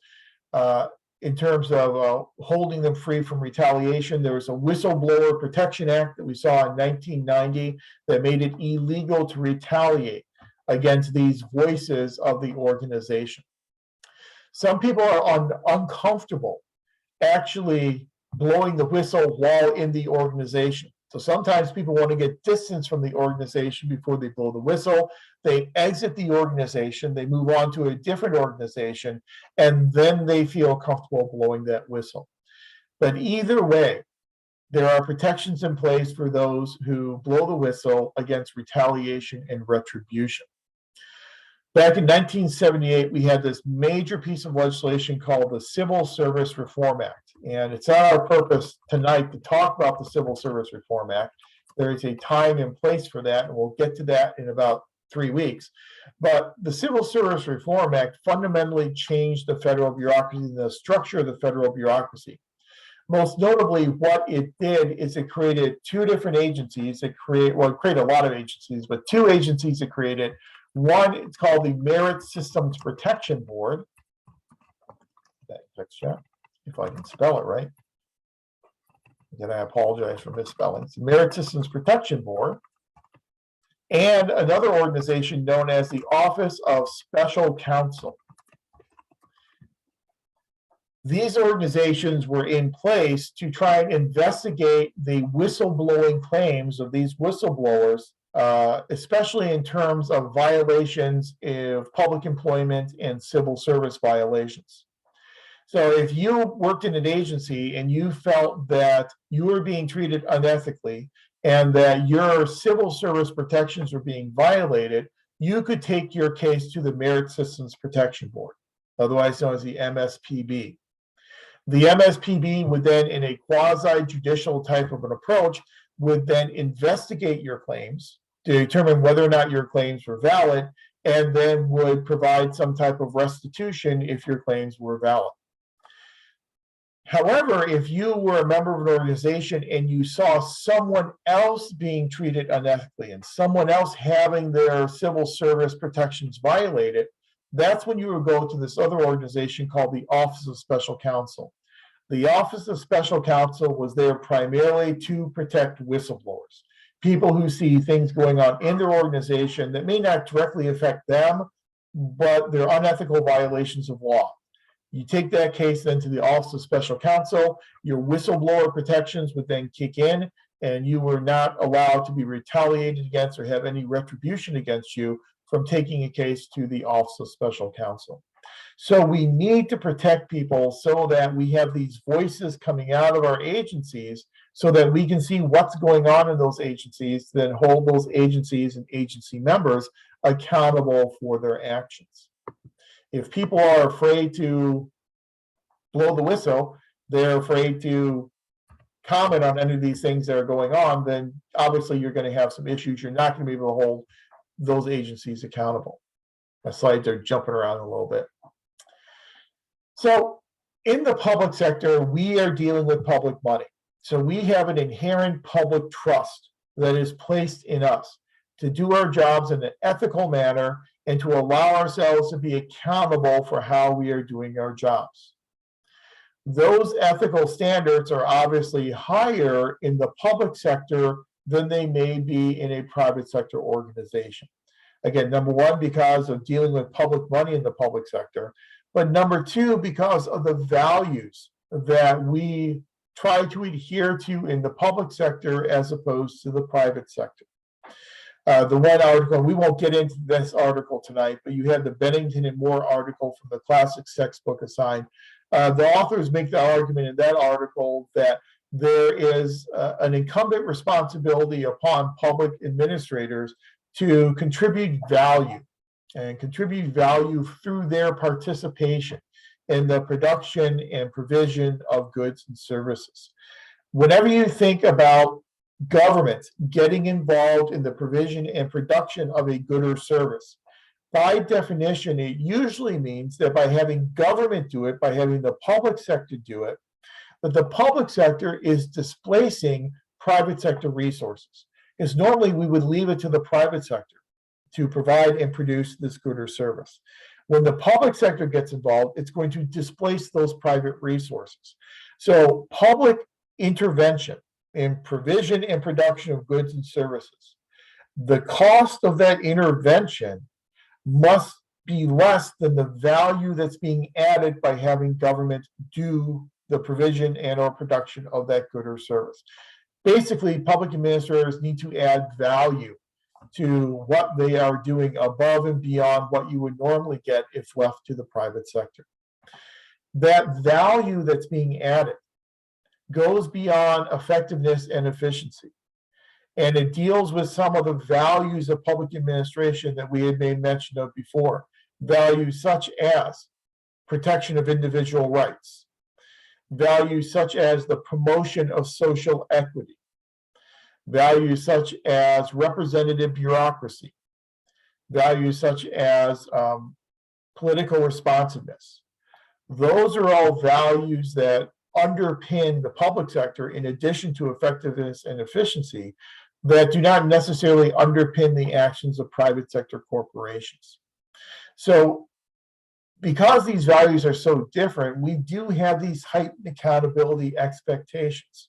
in terms of holding them free from retaliation. There was a Whistleblower Protection Act that we saw in 1990 that made it illegal to retaliate against these voices of the organization. Some people are uncomfortable actually blowing the whistle while in the organization. So sometimes people want to get distance from the organization before they blow the whistle. They exit the organization, they move on to a different organization, and then they feel comfortable blowing that whistle. But either way, there are protections in place for those who blow the whistle against retaliation and retribution. Back in 1978, we had this major piece of legislation called the Civil Service Reform Act. And it's not our purpose tonight to talk about the Civil Service Reform Act. There is a time and place for that, and we'll get to that in about 3 weeks. But the Civil Service Reform Act fundamentally changed the federal bureaucracy, the structure of the federal bureaucracy. Most notably, what it did is it created two different agencies. It created a lot of agencies, but two agencies it created. One, it's called the Merit Systems Protection Board. If I can spell it right. Again, I apologize for misspelling. It's the Merit Systems Protection Board. And another organization known as the Office of Special Counsel. These organizations were in place to try and investigate the whistleblowing claims of these whistleblowers, especially in terms of violations of public employment and civil service violations. So if you worked in an agency and you felt that you were being treated unethically and that your civil service protections were being violated, you could take your case to the Merit Systems Protection Board, otherwise known as the MSPB. The MSPB would then, in a quasi-judicial type of an approach, would then investigate your claims to determine whether or not your claims were valid, and then would provide some type of restitution if your claims were valid. However, if you were a member of an organization and you saw someone else being treated unethically and someone else having their civil service protections violated, that's when you would go to this other organization called the Office of Special Counsel. The Office of Special Counsel was there primarily to protect whistleblowers, people who see things going on in their organization that may not directly affect them, but they're unethical violations of law. You take that case then to the Office of Special Counsel, your whistleblower protections would then kick in, and you were not allowed to be retaliated against or have any retribution against you from taking a case to the Office of Special Counsel. So we need to protect people so that we have these voices coming out of our agencies so that we can see what's going on in those agencies, then hold those agencies and agency members accountable for their actions. If people are afraid to blow the whistle, they're afraid to comment on any of these things that are going on, then obviously you're going to have some issues. You're not going to be able to hold those agencies accountable. My slides are jumping around a little bit. So in the public sector, we are dealing with public money. So we have an inherent public trust that is placed in us to do our jobs in an ethical manner and to allow ourselves to be accountable for how we are doing our jobs. Those ethical standards are obviously higher in the public sector than they may be in a private sector organization. Again, number one, because of dealing with public money in the public sector, but number two, because of the values that we try to adhere to in the public sector as opposed to the private sector. The one article, and we won't get into this article tonight, but you have the Bennington and Moore article from the Classics textbook assigned. The authors make the argument in that article that there is an incumbent responsibility upon public administrators to contribute value through their participation in the production and provision of goods and services. Whenever you think about government getting involved in the provision and production of a good or service, by definition, it usually means that by having government do it, by having the public sector do it, that the public sector is displacing private sector resources. Because normally we would leave it to the private sector to provide and produce this good or service. When the public sector gets involved, it's going to displace those private resources. So public intervention in provision and production of goods and services, the cost of that intervention must be less than the value that's being added by having government do the provision and or production of that good or service. Basically, public administrators need to add value to what they are doing above and beyond what you would normally get if left to the private sector. That value that's being added goes beyond effectiveness and efficiency. And it deals with some of the values of public administration that we had made mention of before. Values such as protection of individual rights, values such as the promotion of social equity, values such as representative bureaucracy, values such as political responsiveness. Those are all values that underpin the public sector in addition to effectiveness and efficiency that do not necessarily underpin the actions of private sector corporations. So because these values are so different, we do have these heightened accountability expectations.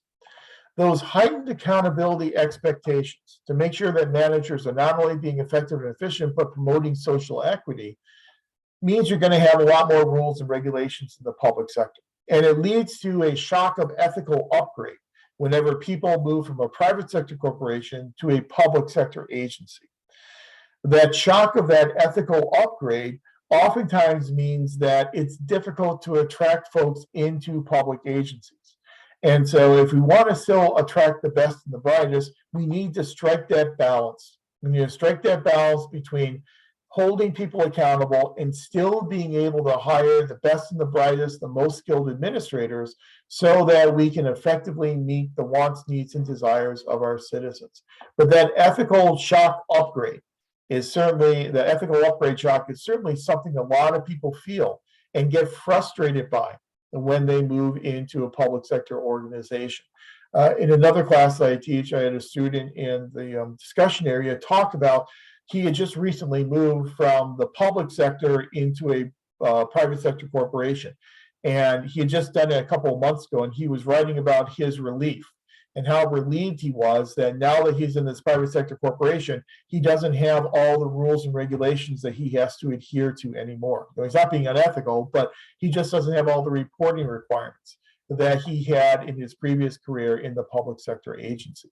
Those heightened accountability expectations to make sure that managers are not only being effective and efficient, but promoting social equity means you're going to have a lot more rules and regulations in the public sector. And it leads to a shock of ethical upgrade whenever people move from a private sector corporation to a public sector agency. That shock of that ethical upgrade oftentimes means that it's difficult to attract folks into public agencies. And so if we want to still attract the best and the brightest, we need to strike that balance. We need to strike that balance between holding people accountable and still being able to hire the best and the brightest, the most skilled administrators so that we can effectively meet the wants, needs, and desires of our citizens. But that ethical shock upgrade is certainly, the ethical upgrade shock is certainly something a lot of people feel and get frustrated by when they move into a public sector organization. In another class that I teach, I had a student in the discussion area talk about he had just recently moved from the public sector into a private sector corporation. And he had just done it a couple of months ago, and he was writing about his relief and how relieved he was that now that he's in this private sector corporation, he doesn't have all the rules and regulations that he has to adhere to anymore. So he's not being unethical, but he just doesn't have all the reporting requirements that he had in his previous career in the public sector agency.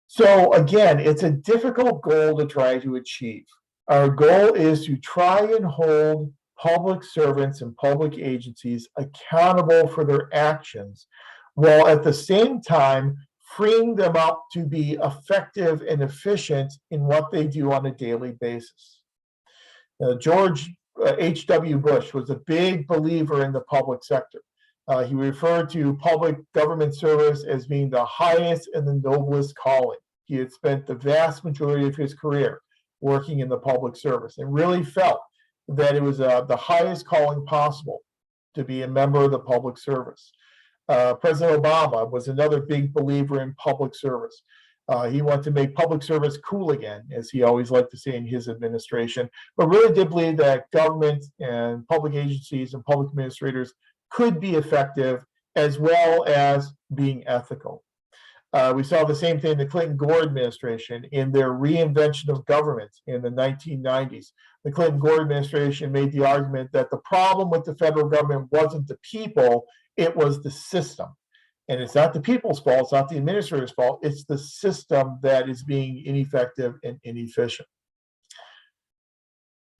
So again, it's a difficult goal to try to achieve. Our goal is to try and hold public servants and public agencies accountable for their actions, while at the same time freeing them up to be effective and efficient in what they do on a daily basis. George H.W. Bush was a big believer in the public sector. He referred to public government service as being the highest and the noblest calling. He had spent the vast majority of his career working in the public service and really felt that it was the highest calling possible to be a member of the public service. President Obama was another big believer in public service. He wanted to make public service cool again, as he always liked to say in his administration, but really did believe that government and public agencies and public administrators could be effective as well as being ethical. We saw the same thing in the Clinton-Gore administration in their reinvention of government in the 1990s. The Clinton-Gore administration made the argument that the problem with the federal government wasn't the people, it was the system. And it's not the people's fault, it's not the administrator's fault, it's the system that is being ineffective and inefficient.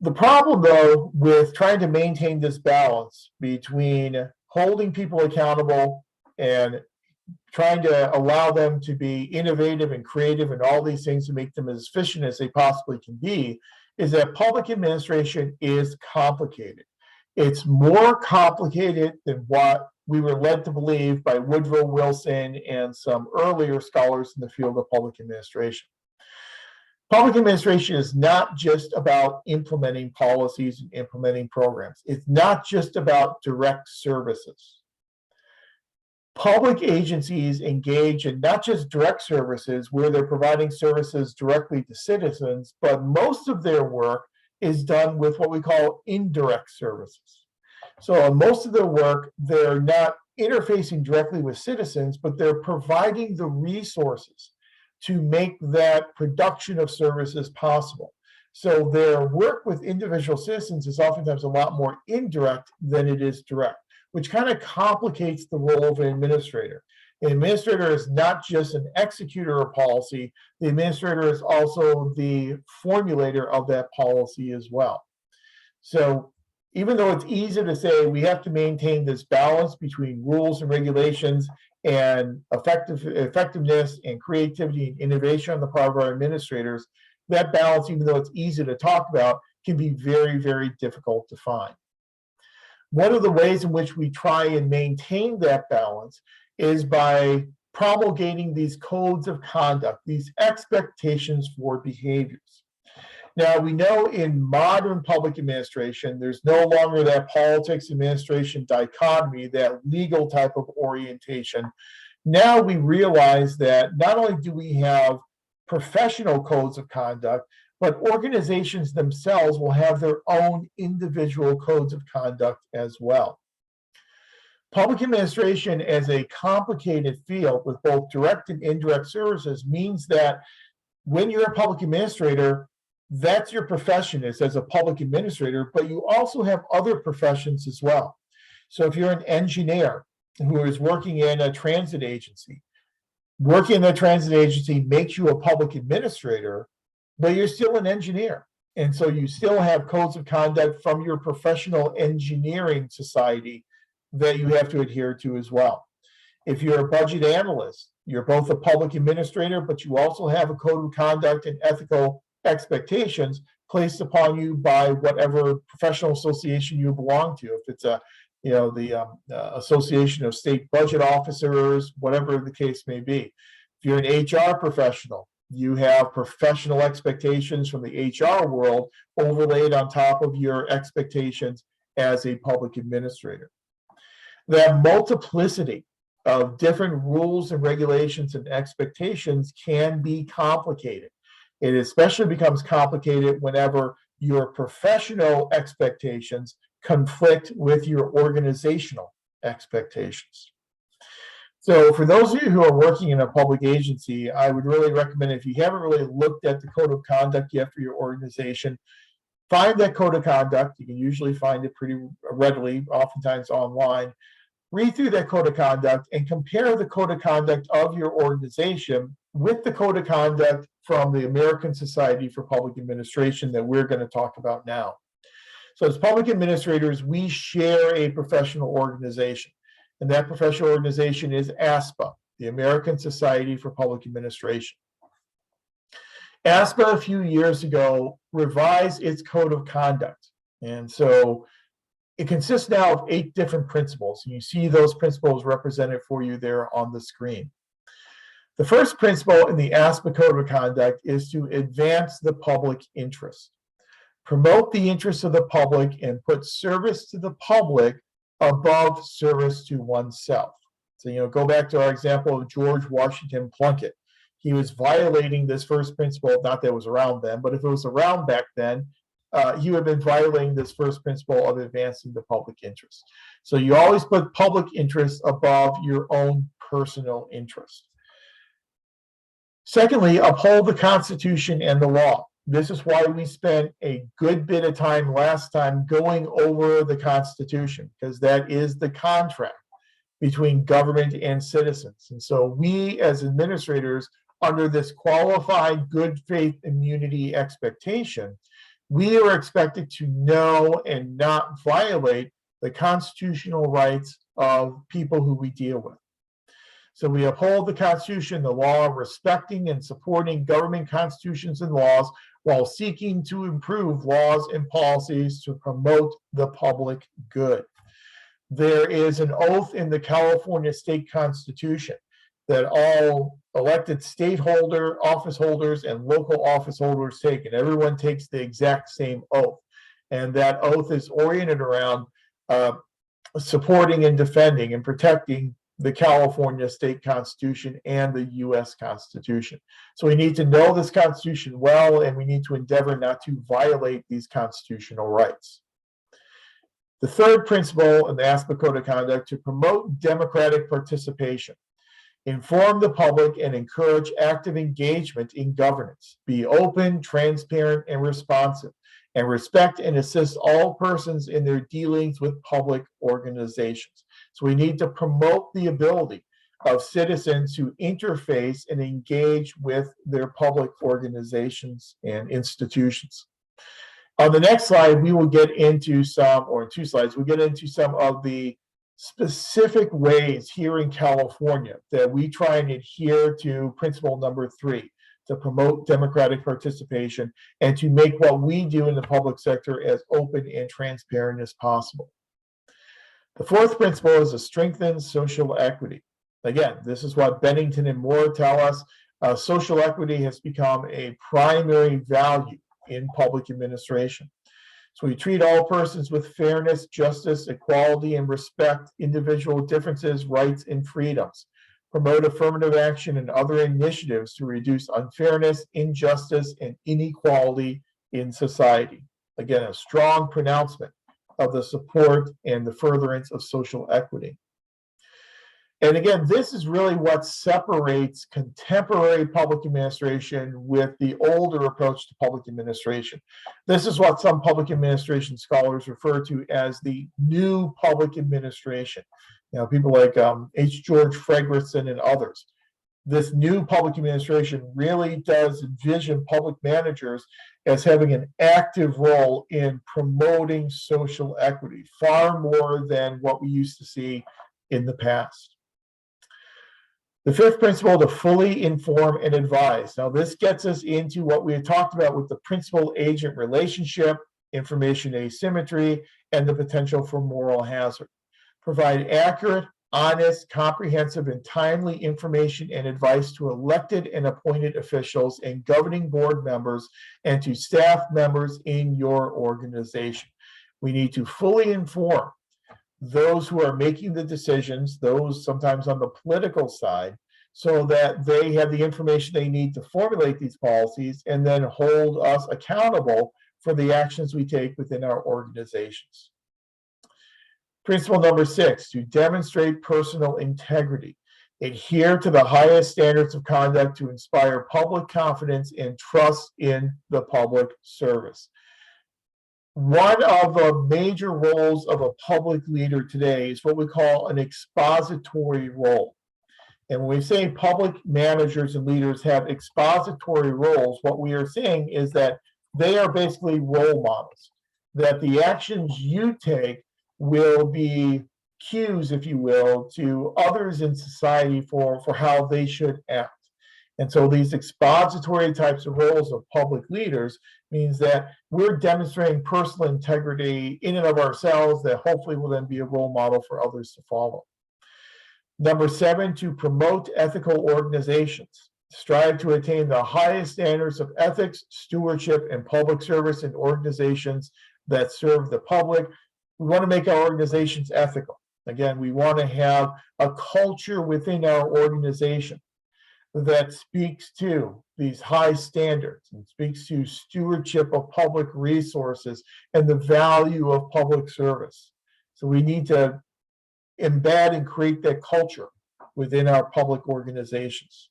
The problem, though, with trying to maintain this balance between holding people accountable and trying to allow them to be innovative and creative and all these things to make them as efficient as they possibly can be, is that public administration is complicated. It's more complicated than what we were led to believe by Woodrow Wilson and some earlier scholars in the field of public administration. Public administration is not just about implementing policies and implementing programs. It's not just about direct services. Public agencies engage in not just direct services where they're providing services directly to citizens, but most of their work is done with what we call indirect services. So most of their work, they're not interfacing directly with citizens, but they're providing the resources to make that production of services possible. So their work with individual citizens is oftentimes a lot more indirect than it is direct, which kind of complicates the role of an administrator. An administrator is not just an executor of policy, the administrator is also the formulator of that policy as well. So even though it's easy to say we have to maintain this balance between rules and regulations and effectiveness and creativity and innovation on the part of our administrators, that balance, even though it's easy to talk about, can be very, very difficult to find. One of the ways in which we try and maintain that balance is by promulgating these codes of conduct, these expectations for behaviors. Now, we know in modern public administration, there's no longer that politics administration dichotomy, that legal type of orientation. Now we realize that not only do we have professional codes of conduct, but organizations themselves will have their own individual codes of conduct as well. Public administration as a complicated field with both direct and indirect services means that when you're a public administrator, that's your profession is as a public administrator, but you also have other professions as well. So if you're an engineer who is working in a transit agency, working in a transit agency makes you a public administrator, but you're still an engineer. And so you still have codes of conduct from your professional engineering society that you have to adhere to as well. If you're a budget analyst, you're both a public administrator, but you also have a code of conduct and ethical expectations placed upon you by whatever professional association you belong to. If it's the Association of State Budget Officers, whatever the case may be. If you're an HR professional, you have professional expectations from the HR world overlaid on top of your expectations as a public administrator. That multiplicity of different rules and regulations and expectations can be complicated. It especially becomes complicated whenever your professional expectations conflict with your organizational expectations. So for those of you who are working in a public agency, I would really recommend, if you haven't really looked at the code of conduct yet for your organization, find that code of conduct. You can usually find it pretty readily, oftentimes online. Read through that code of conduct and compare the code of conduct of your organization with the code of conduct from the American Society for Public Administration that we're going to talk about now. So as public administrators, we share a professional organization, and that professional organization is ASPA, the American Society for Public Administration. ASPA a few years ago revised its code of conduct, and so it consists now of 8 different principles. You see those principles represented for you there on the screen. The first principle in the ASPA Code of Conduct is to advance the public interest. Promote the interests of the public and put service to the public above service to oneself. So, go back to our example of George Washington Plunkett. He was violating this first principle, not that it was around then, but if it was around back then, he would have been violating this first principle of advancing the public interest. So you always put public interest above your own personal interest. Secondly, uphold the Constitution and the law. This is why we spent a good bit of time last time going over the Constitution, because that is the contract between government and citizens. And so we as administrators, under this qualified good faith immunity expectation, we are expected to know and not violate the constitutional rights of people who we deal with. So we uphold the Constitution, the law, respecting and supporting government constitutions and laws while seeking to improve laws and policies to promote the public good. There is an oath in the California state constitution that all elected state office holders and local office holders take, and everyone takes the exact same oath. And that oath is oriented around supporting and defending and protecting the California state constitution and the U.S. Constitution. So we need to know this Constitution well, and we need to endeavor not to violate these constitutional rights. The third principle in the ASPA Code of Conduct, to promote democratic participation, inform the public, and encourage active engagement in governance. Be open, transparent, and responsive, and respect and assist all persons in their dealings with public organizations. So we need to promote the ability of citizens to interface and engage with their public organizations and institutions. On the next slide, we will get into some, or in 2 slides, we'll get into some of the specific ways here in California that we try and adhere to principle number 3, to promote democratic participation and to make what we do in the public sector as open and transparent as possible. The fourth principle is to strengthen social equity. Again, this is what Bennington and Moore tell us. Social equity has become a primary value in public administration. So we treat all persons with fairness, justice, equality, and respect individual differences, rights, and freedoms. Promote affirmative action and other initiatives to reduce unfairness, injustice, and inequality in society. Again, a strong pronouncement of the support and the furtherance of social equity. And again, this is really what separates contemporary public administration with the older approach to public administration. This is what some public administration scholars refer to as the new public administration. You know, people like H. George Fredrickson and others. This new public administration really does envision public managers as having an active role in promoting social equity, far more than what we used to see in the past. The fifth principle, to fully inform and advise. Now, this gets us into what we had talked about with the principal-agent relationship, information asymmetry, and the potential for moral hazard. Provide accurate, honest, comprehensive, and timely information and advice to elected and appointed officials and governing board members and to staff members in your organization. We need to fully inform those who are making the decisions, those sometimes on the political side, so that they have the information they need to formulate these policies and then hold us accountable for the actions we take within our organizations. Principle number 6, to demonstrate personal integrity. Adhere to the highest standards of conduct to inspire public confidence and trust in the public service. One of the major roles of a public leader today is what we call an expository role. And when we say public managers and leaders have expository roles, what we are saying is that they are basically role models, that the actions you take will be cues, if you will, to others in society for how they should act. And so these expository types of roles of public leaders means that we're demonstrating personal integrity in and of ourselves that hopefully will then be a role model for others to follow. Number 7, to promote ethical organizations. Strive to attain the highest standards of ethics, stewardship, and public service in organizations that serve the public. We want to make our organizations ethical. Again, we want to have a culture within our organization that speaks to these high standards and speaks to stewardship of public resources and the value of public service. So we need to embed and create that culture within our public organizations.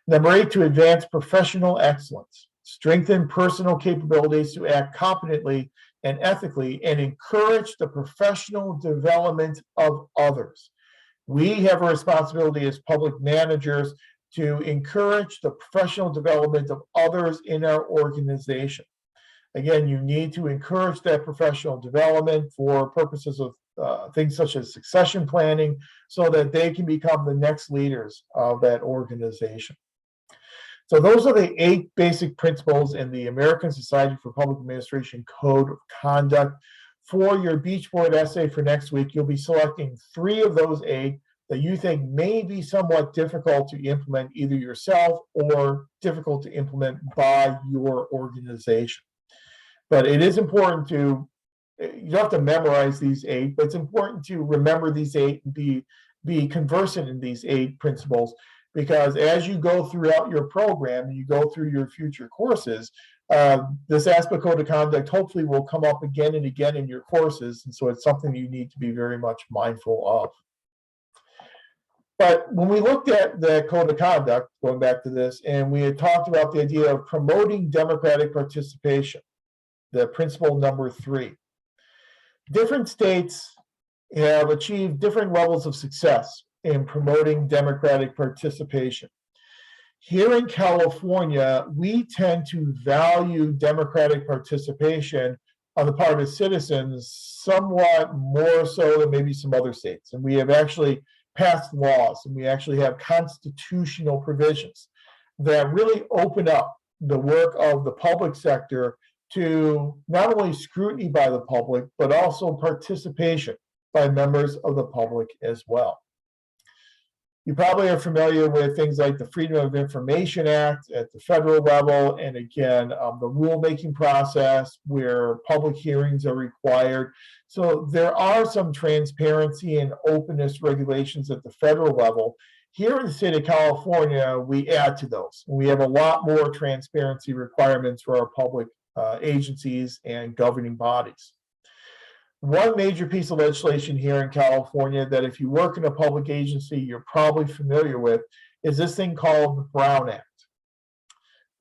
Number 8, to advance professional excellence. Strengthen personal capabilities to act competently and ethically and encourage the professional development of others. We have a responsibility as public managers to encourage the professional development of others in our organization. Again, you need to encourage that professional development for purposes of things such as succession planning, so that they can become the next leaders of that organization. So those are the 8 basic principles in the American Society for Public Administration Code of Conduct. For your Beach Board essay for next week, you'll be selecting 3 of those 8 that you think may be somewhat difficult to implement either yourself or difficult to implement by your organization. But it is important to, you don't have to memorize these 8, but it's important to remember these 8 and be conversant in these 8 principles, because as you go throughout your program and you go through your future courses, this ASPA Code of Conduct hopefully will come up again and again in your courses, and so it's something you need to be very much mindful of. But when we looked at the Code of Conduct, going back to this, and we had talked about the idea of promoting democratic participation, the principle number 3. Different states have achieved different levels of success in promoting democratic participation. Here in California, we tend to value democratic participation on the part of citizens somewhat more so than maybe some other states. And we have actually passed laws, and we actually have constitutional provisions that really open up the work of the public sector to not only scrutiny by the public, but also participation by members of the public as well. You probably are familiar with things like the Freedom of Information Act at the federal level, and again, the rulemaking process where public hearings are required. So there are some transparency and openness regulations at the federal level. Here in the state of California, we add to those. We have a lot more transparency requirements for our public agencies and governing bodies. One major piece of legislation here in California that if you work in a public agency, you're probably familiar with, is this thing called the Brown Act.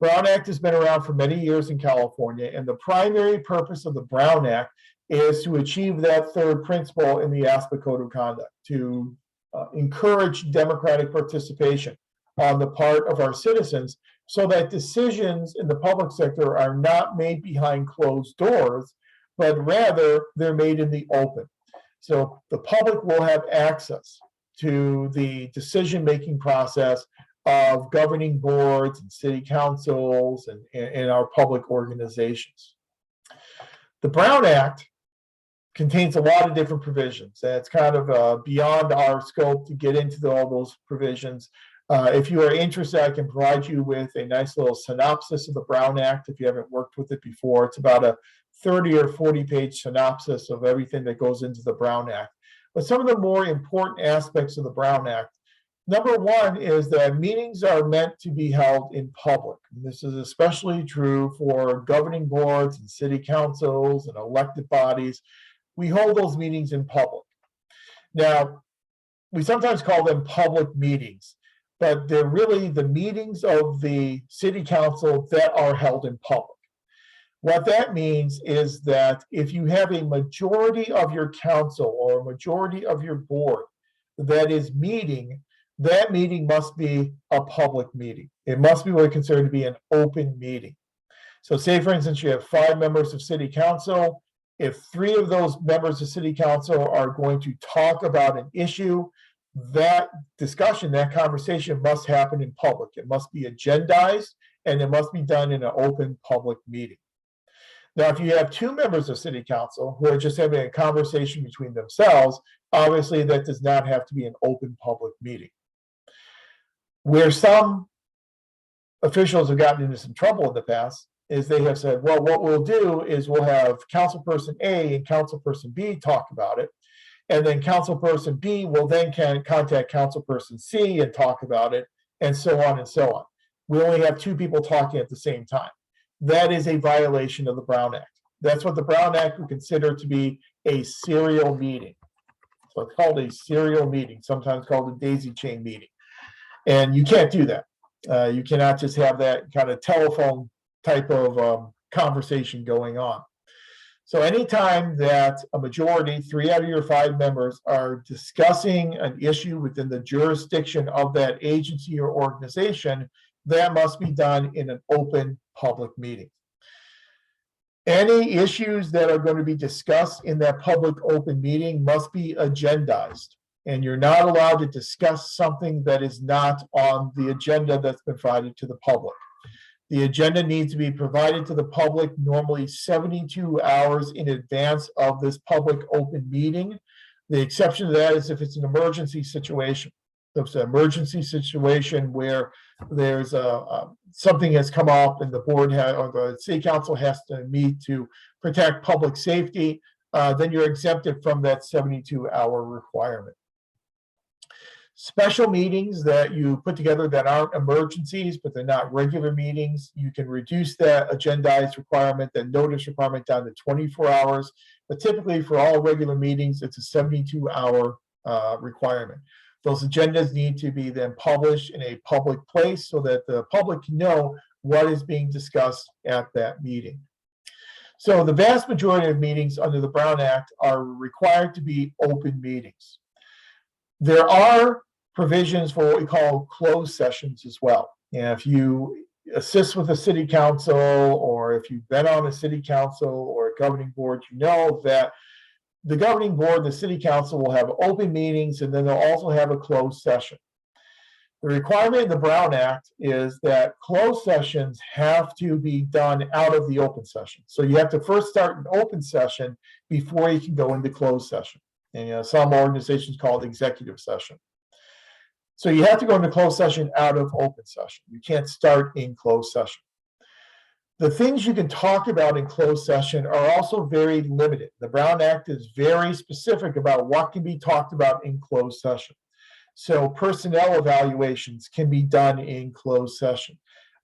Brown Act has been around for many years in California, and the primary purpose of the Brown Act is to achieve that 3rd principle in the ASPA Code of Conduct, to encourage democratic participation on the part of our citizens, so that decisions in the public sector are not made behind closed doors, but rather they're made in the open. So the public will have access to the decision-making process of governing boards and city councils and our public organizations. The Brown Act contains a lot of different provisions, and it's kind of beyond our scope to get into all those provisions. If you are interested, I can provide you with a nice little synopsis of the Brown Act if you haven't worked with it before. It's about a 30 or 40-page synopsis of everything that goes into the Brown Act. But some of the more important aspects of the Brown Act, number 1 is that meetings are meant to be held in public. And this is especially true for governing boards and city councils and elected bodies. We hold those meetings in public. Now, we sometimes call them public meetings, but they're really the meetings of the city council that are held in public. What that means is that if you have a majority of your council or a majority of your board that is meeting, that meeting must be a public meeting. It must be what we consider to be an open meeting. So say, for instance, you have 5 members of city council. If 3 of those members of city council are going to talk about an issue, that discussion, that conversation must happen in public. It must be agendized, and it must be done in an open public meeting. Now, if you have 2 members of city council who are just having a conversation between themselves, obviously that does not have to be an open public meeting. Where some officials have gotten into some trouble in the past is they have said, well, what we'll do is we'll have councilperson A and councilperson B talk about it, and then councilperson B will then contact councilperson C and talk about it, and so on and so on. We only have 2 people talking at the same time. That is a violation of the Brown Act. That's what the Brown Act would consider to be a serial meeting. So it's called a serial meeting, sometimes called a daisy chain meeting. And you can't do that. You cannot just have that kind of telephone type of conversation going on. So anytime that a majority, 3 out of your 5 members, are discussing an issue within the jurisdiction of that agency or organization, that must be done in an open public meeting. Any issues that are going to be discussed in that public open meeting must be agendized. And you're not allowed to discuss something that is not on the agenda that's been provided to the public. The agenda needs to be provided to the public normally 72 hours in advance of this public open meeting. The exception to that is if it's an emergency situation. If it's an emergency situation where there's something has come up and the board or the city council has to meet to protect public safety, then you're exempted from that 72-hour requirement. Special meetings that you put together that aren't emergencies, but they're not regular meetings, you can reduce that agendized requirement, that notice requirement, down to 24 hours. But typically for all regular meetings, it's a 72-hour requirement. Those agendas need to be then published in a public place so that the public can know what is being discussed at that meeting. So the vast majority of meetings under the Brown Act are required to be open meetings. There are provisions for what we call closed sessions as well. And if you assist with a city council, or if you've been on a city council or a governing board, you know that the governing board, the city council, will have open meetings, and then they'll also have a closed session. The requirement in the Brown Act is that closed sessions have to be done out of the open session. So you have to first start an open session before you can go into closed session. And some organizations call it executive session. So you have to go into closed session out of open session. You can't start in closed session. The things you can talk about in closed session are also very limited. The Brown Act is very specific about what can be talked about in closed session. So personnel evaluations can be done in closed session.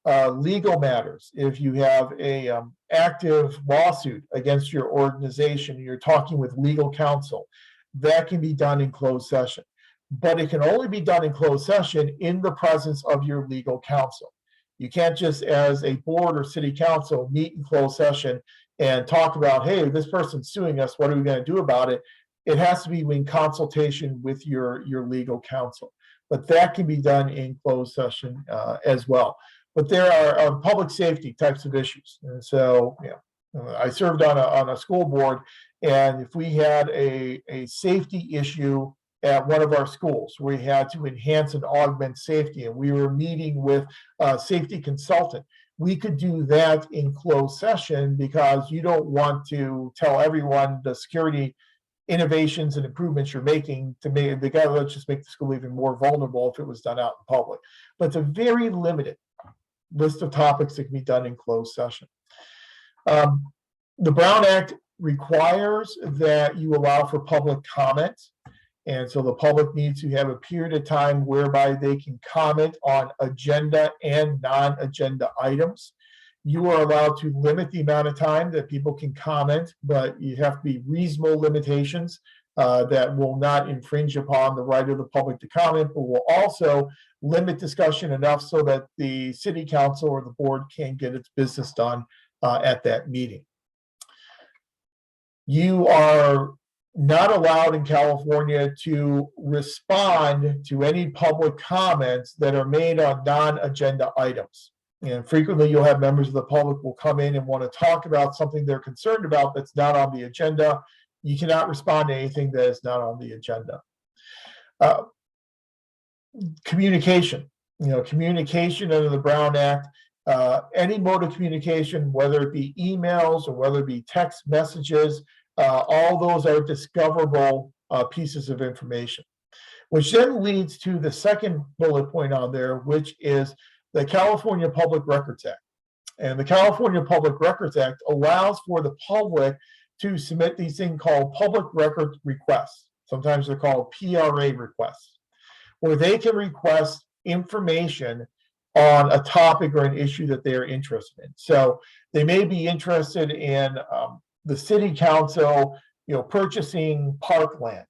Legal matters, if you have a active lawsuit against your organization, you're talking with legal counsel, that can be done in closed session. But it can only be done in closed session in the presence of your legal counsel. You can't just, as a board or city council, meet in closed session and talk about, hey, this person's suing us, what are we going to do about it? It has to be in consultation with your legal counsel. But that can be done in closed session as well. But there are public safety types of issues. And so, I served on a school board, and if we had a safety issue at one of our schools, we had to enhance and augment safety, and we were meeting with a safety consultant. We could do that in closed session because you don't want to tell everyone the security innovations and improvements you're making to make the guy. Let's just make the school even more vulnerable if it was done out in public. But it's a very limited list of topics that can be done in closed session. The Brown Act requires that you allow for public comment. And so the public needs to have a period of time whereby they can comment on agenda and non-agenda items. You are allowed to limit the amount of time that people can comment, but you have to be reasonable limitations that will not infringe upon the right of the public to comment, but will also limit discussion enough so that the city council or the board can get its business done at that meeting. You are not allowed in California to respond to any public comments that are made on non-agenda items. And frequently you'll have members of the public will come in and want to talk about something they're concerned about that's not on the agenda. You cannot respond to anything that is not on the agenda. Communication. Communication under the Brown Act, any mode of communication, whether it be emails or whether it be text messages, all those are discoverable pieces of information, which then leads to the second bullet point on there, which is the California Public Records Act. And the California Public Records Act allows for the public to submit these things called public record requests. Sometimes they're called PRA requests, where they can request information on a topic or an issue that they're interested in. So they may be interested in the city council, purchasing parkland.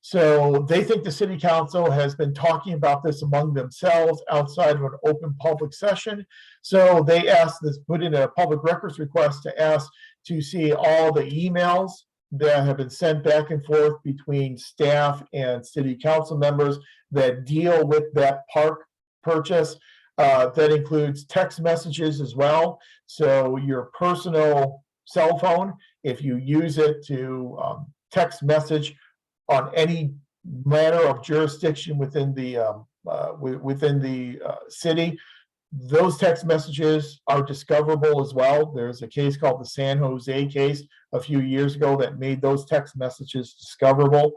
So they think the city council has been talking about this among themselves outside of an open public session. So they asked this, put in a public records request to ask to see all the emails that have been sent back and forth between staff and city council members that deal with that park purchase. That includes text messages as well. So your personal cell phone, if you use it to text message on any matter of jurisdiction within the city, those text messages are discoverable as well. There's a case called the San Jose case a few years ago that made those text messages discoverable.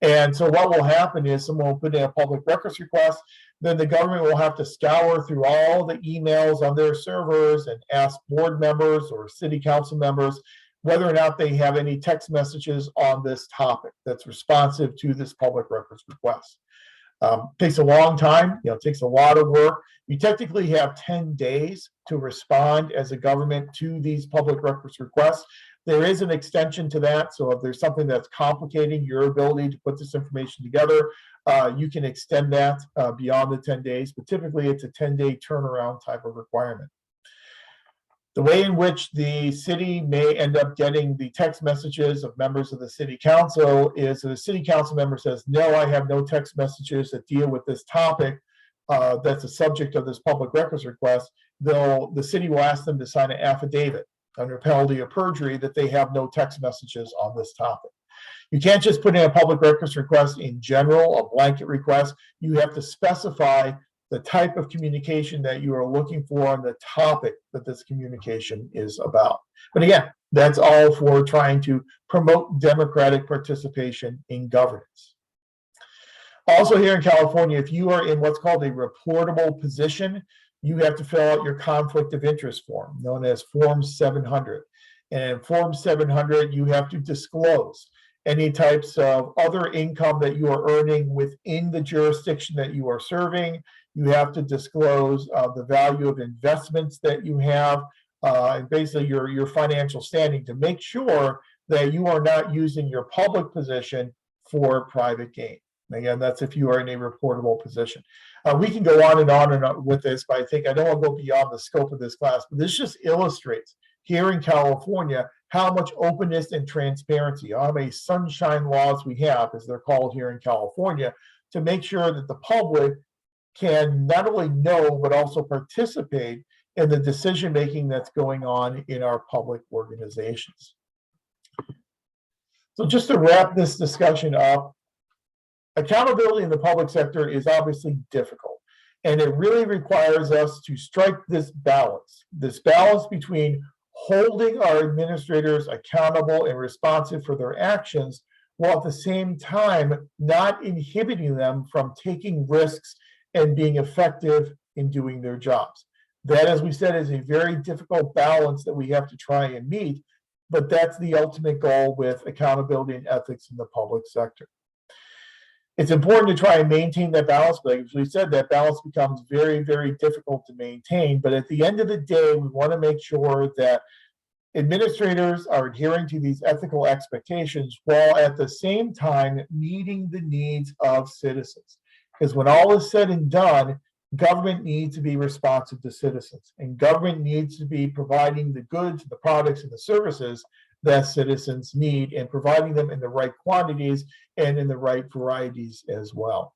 And so what will happen is someone will put in a public records request, then the government will have to scour through all the emails on their servers and ask board members or city council members whether or not they have any text messages on this topic that's responsive to this public records request. Takes a long time, it takes a lot of work. You technically have 10 days to respond as a government to these public records requests. There is an extension to that, so if there's something that's complicating your ability to put this information together, you can extend that beyond the 10 days, but typically it's a 10-day turnaround type of requirement. The way in which the city may end up getting the text messages of members of the city council is the city council member says, no, I have no text messages that deal with this topic that's the subject of this public records request. The city will ask them to sign an affidavit under penalty of perjury that they have no text messages on this topic. You can't just put in a public records request in general, a blanket request. You have to specify the type of communication that you are looking for and the topic that this communication is about. But again, that's all for trying to promote democratic participation in governance. Also here in California, if you are in what's called a reportable position, you have to fill out your conflict of interest form, known as Form 700. And in Form 700, you have to disclose any types of other income that you are earning within the jurisdiction that you are serving. You have to disclose the value of investments that you have, and basically your financial standing to make sure that you are not using your public position for private gain. Again, that's if you are in a reportable position. We can go on and on with this, but I think I don't want to go beyond the scope of this class, but this just illustrates here in California how much openness and transparency, how many sunshine laws we have, as they're called here in California, to make sure that the public can not only know, but also participate in the decision-making that's going on in our public organizations. So just to wrap this discussion up, accountability in the public sector is obviously difficult, and it really requires us to strike this balance between holding our administrators accountable and responsive for their actions, while at the same time not inhibiting them from taking risks and being effective in doing their jobs. That, as we said, is a very difficult balance that we have to try and meet, but that's the ultimate goal with accountability and ethics in the public sector. It's important to try and maintain that balance, but as we said, that balance becomes very, very difficult to maintain. But at the end of the day, we want to make sure that administrators are adhering to these ethical expectations while at the same time meeting the needs of citizens. Because when all is said and done, government needs to be responsive to citizens, and government needs to be providing the goods, the products, and the services that citizens need, and providing them in the right quantities and in the right varieties as well.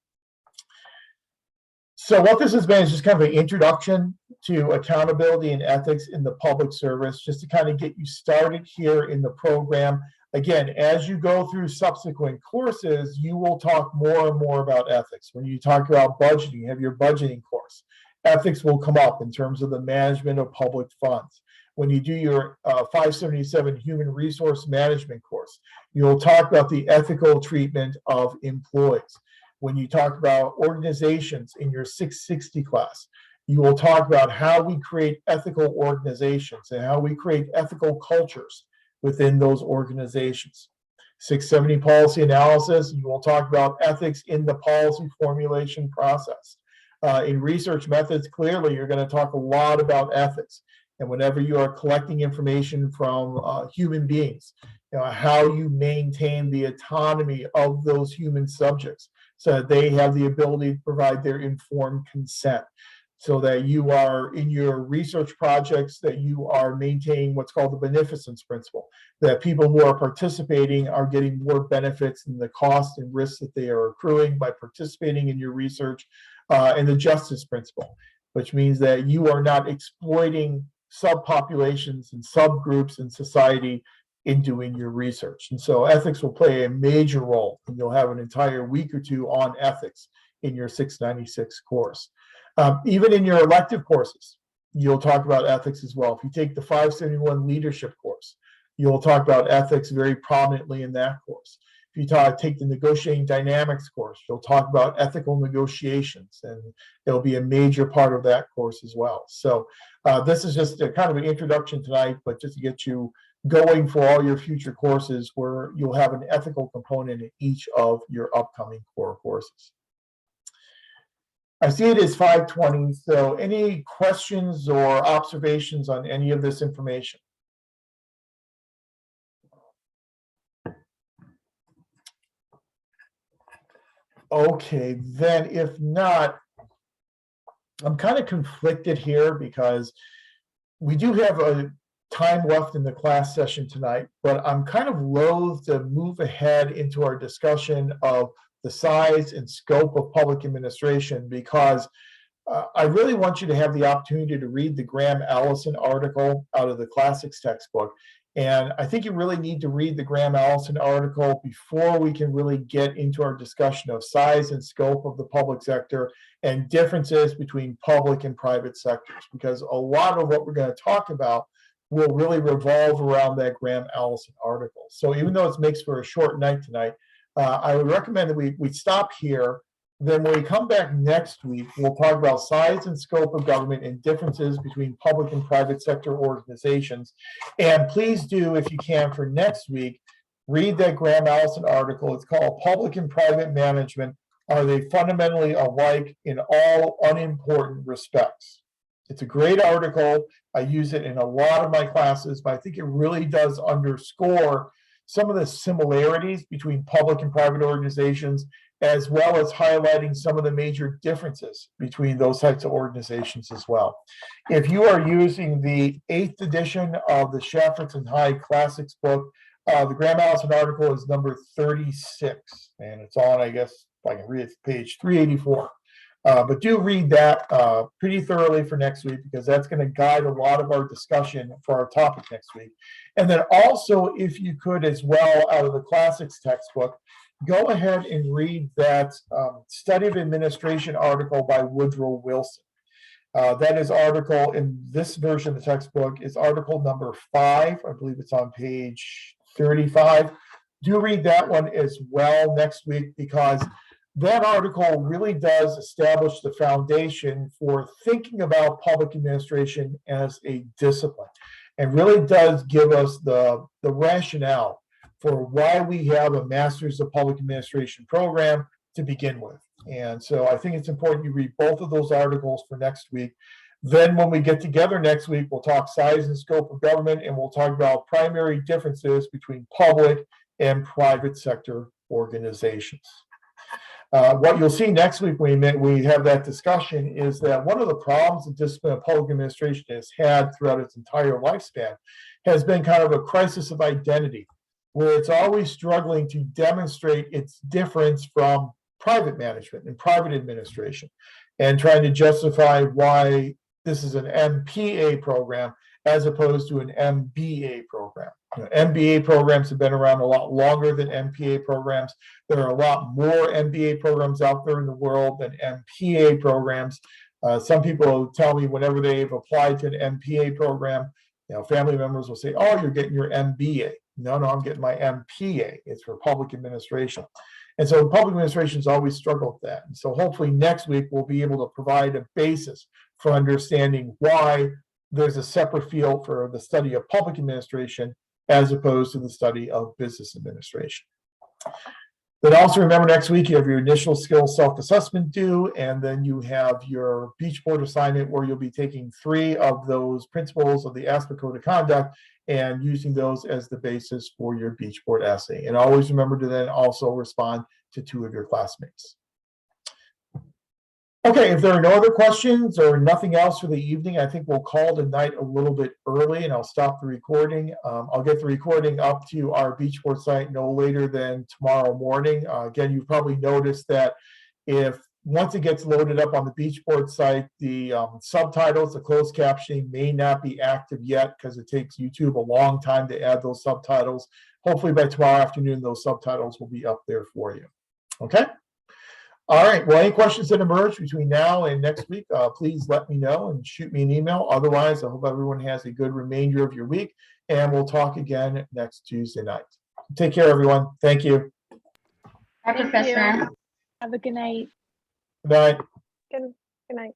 So what this has been is just kind of an introduction to accountability and ethics in the public service, just to kind of get you started here in the program. Again, as you go through subsequent courses, you will talk more and more about ethics. When you talk about budgeting, you have your budgeting course. Ethics will come up in terms of the management of public funds. When you do your 577 Human Resource Management course, you'll talk about the ethical treatment of employees. When you talk about organizations in your 660 class, you will talk about how we create ethical organizations and how we create ethical cultures within those organizations. 670 policy analysis, you will talk about ethics in the policy formulation process. In research methods, clearly you're going to talk a lot about ethics. And whenever you are collecting information from human beings, how you maintain the autonomy of those human subjects so that they have the ability to provide their informed consent, so that you are in your research projects, that you are maintaining what's called the beneficence principle, that people who are participating are getting more benefits than the cost and risks that they are accruing by participating in your research, and the justice principle, which means that you are not exploiting subpopulations and subgroups in society in doing your research. And so ethics will play a major role, and you'll have an entire week or two on ethics in your 696 course. Even in your elective courses, you'll talk about ethics as well. If you take the 571 leadership course, you'll talk about ethics very prominently in that course. If you take the negotiating dynamics course, you'll talk about ethical negotiations, and it'll be a major part of that course as well. So this is just a kind of an introduction tonight, but just to get you going for all your future courses, where you'll have an ethical component in each of your upcoming core courses. I see it is 5:20, so any questions or observations on any of this information? Okay, then if not, I'm kind of conflicted here because we do have a time left in the class session tonight, but I'm kind of loath to move ahead into our discussion of the size and scope of public administration, because I really want you to have the opportunity to read the Graham Allison article out of the classics textbook. And I think you really need to read the Graham Allison article before we can really get into our discussion of size and scope of the public sector and differences between public and private sectors, because a lot of what we're going to talk about will really revolve around that Graham Allison article. So even though it makes for a short night tonight, I would recommend that we stop here. Then when we come back next week, we'll talk about size and scope of government and differences between public and private sector organizations. And please do, if you can, for next week, read that Graham Allison article. It's called Public and Private Management, Are They Fundamentally Alike in All Unimportant Respects? It's a great article. I use it in a lot of my classes, but I think it really does underscore some of the similarities between public and private organizations, as well as highlighting some of the major differences between those types of organizations as well. If you are using the 8th edition of the Shafferts and Hyde Classics book, the Graham Allison article is number 36, and it's on, I guess, if I can read it, page 384. But do read that pretty thoroughly for next week, because that's going to guide a lot of our discussion for our topic next week. And then also, if you could as well, out of the classics textbook, go ahead and read that Study of Administration article by Woodrow Wilson. That is article in this version of the textbook is article number 5. I believe it's on page 35. Do read that one as well next week, because that article really does establish the foundation for thinking about public administration as a discipline, and really does give us the rationale for why we have a Masters of Public Administration program to begin with. And so I think it's important you read both of those articles for next week. Then when we get together next week, we'll talk size and scope of government, and we'll talk about primary differences between public and private sector organizations. What you'll see next week when we have that discussion is that one of the problems the discipline of public administration has had throughout its entire lifespan has been kind of a crisis of identity, where it's always struggling to demonstrate its difference from private management and private administration, and trying to justify why this is an MPA program as opposed to an MBA program. MBA programs have been around a lot longer than MPA programs. There are a lot more MBA programs out there in the world than MPA programs. Some people tell me whenever they've applied to an MPA program, family members will say, "Oh, you're getting your MBA." No, I'm getting my MPA. It's for public administration. And so public administration's always struggled with that. And so hopefully next week we'll be able to provide a basis for understanding why there's a separate field for the study of public administration as opposed to the study of business administration. Then also remember next week you have your initial skills self-assessment due, and then you have your beach board assignment where you'll be taking 3 of those principles of the ASPA Code of Conduct and using those as the basis for your beach board essay. And always remember to then also respond to 2 of your classmates. Okay, if there are no other questions or nothing else for the evening, I think we'll call the night a little bit early and I'll stop the recording. I'll get the recording up to our beach board site no later than tomorrow morning. Again, you've probably noticed that once it gets loaded up on the beach board site, the subtitles, the closed captioning may not be active yet because it takes YouTube a long time to add those subtitles. Hopefully by tomorrow afternoon, those subtitles will be up there for you. Okay? All right, well, any questions that emerge between now and next week, please let me know and shoot me an email. Otherwise, I hope everyone has a good remainder of your week, and we'll talk again next Tuesday night. Take care, everyone. Thank you. Bye, Professor. Have a good night. Good night. Good night.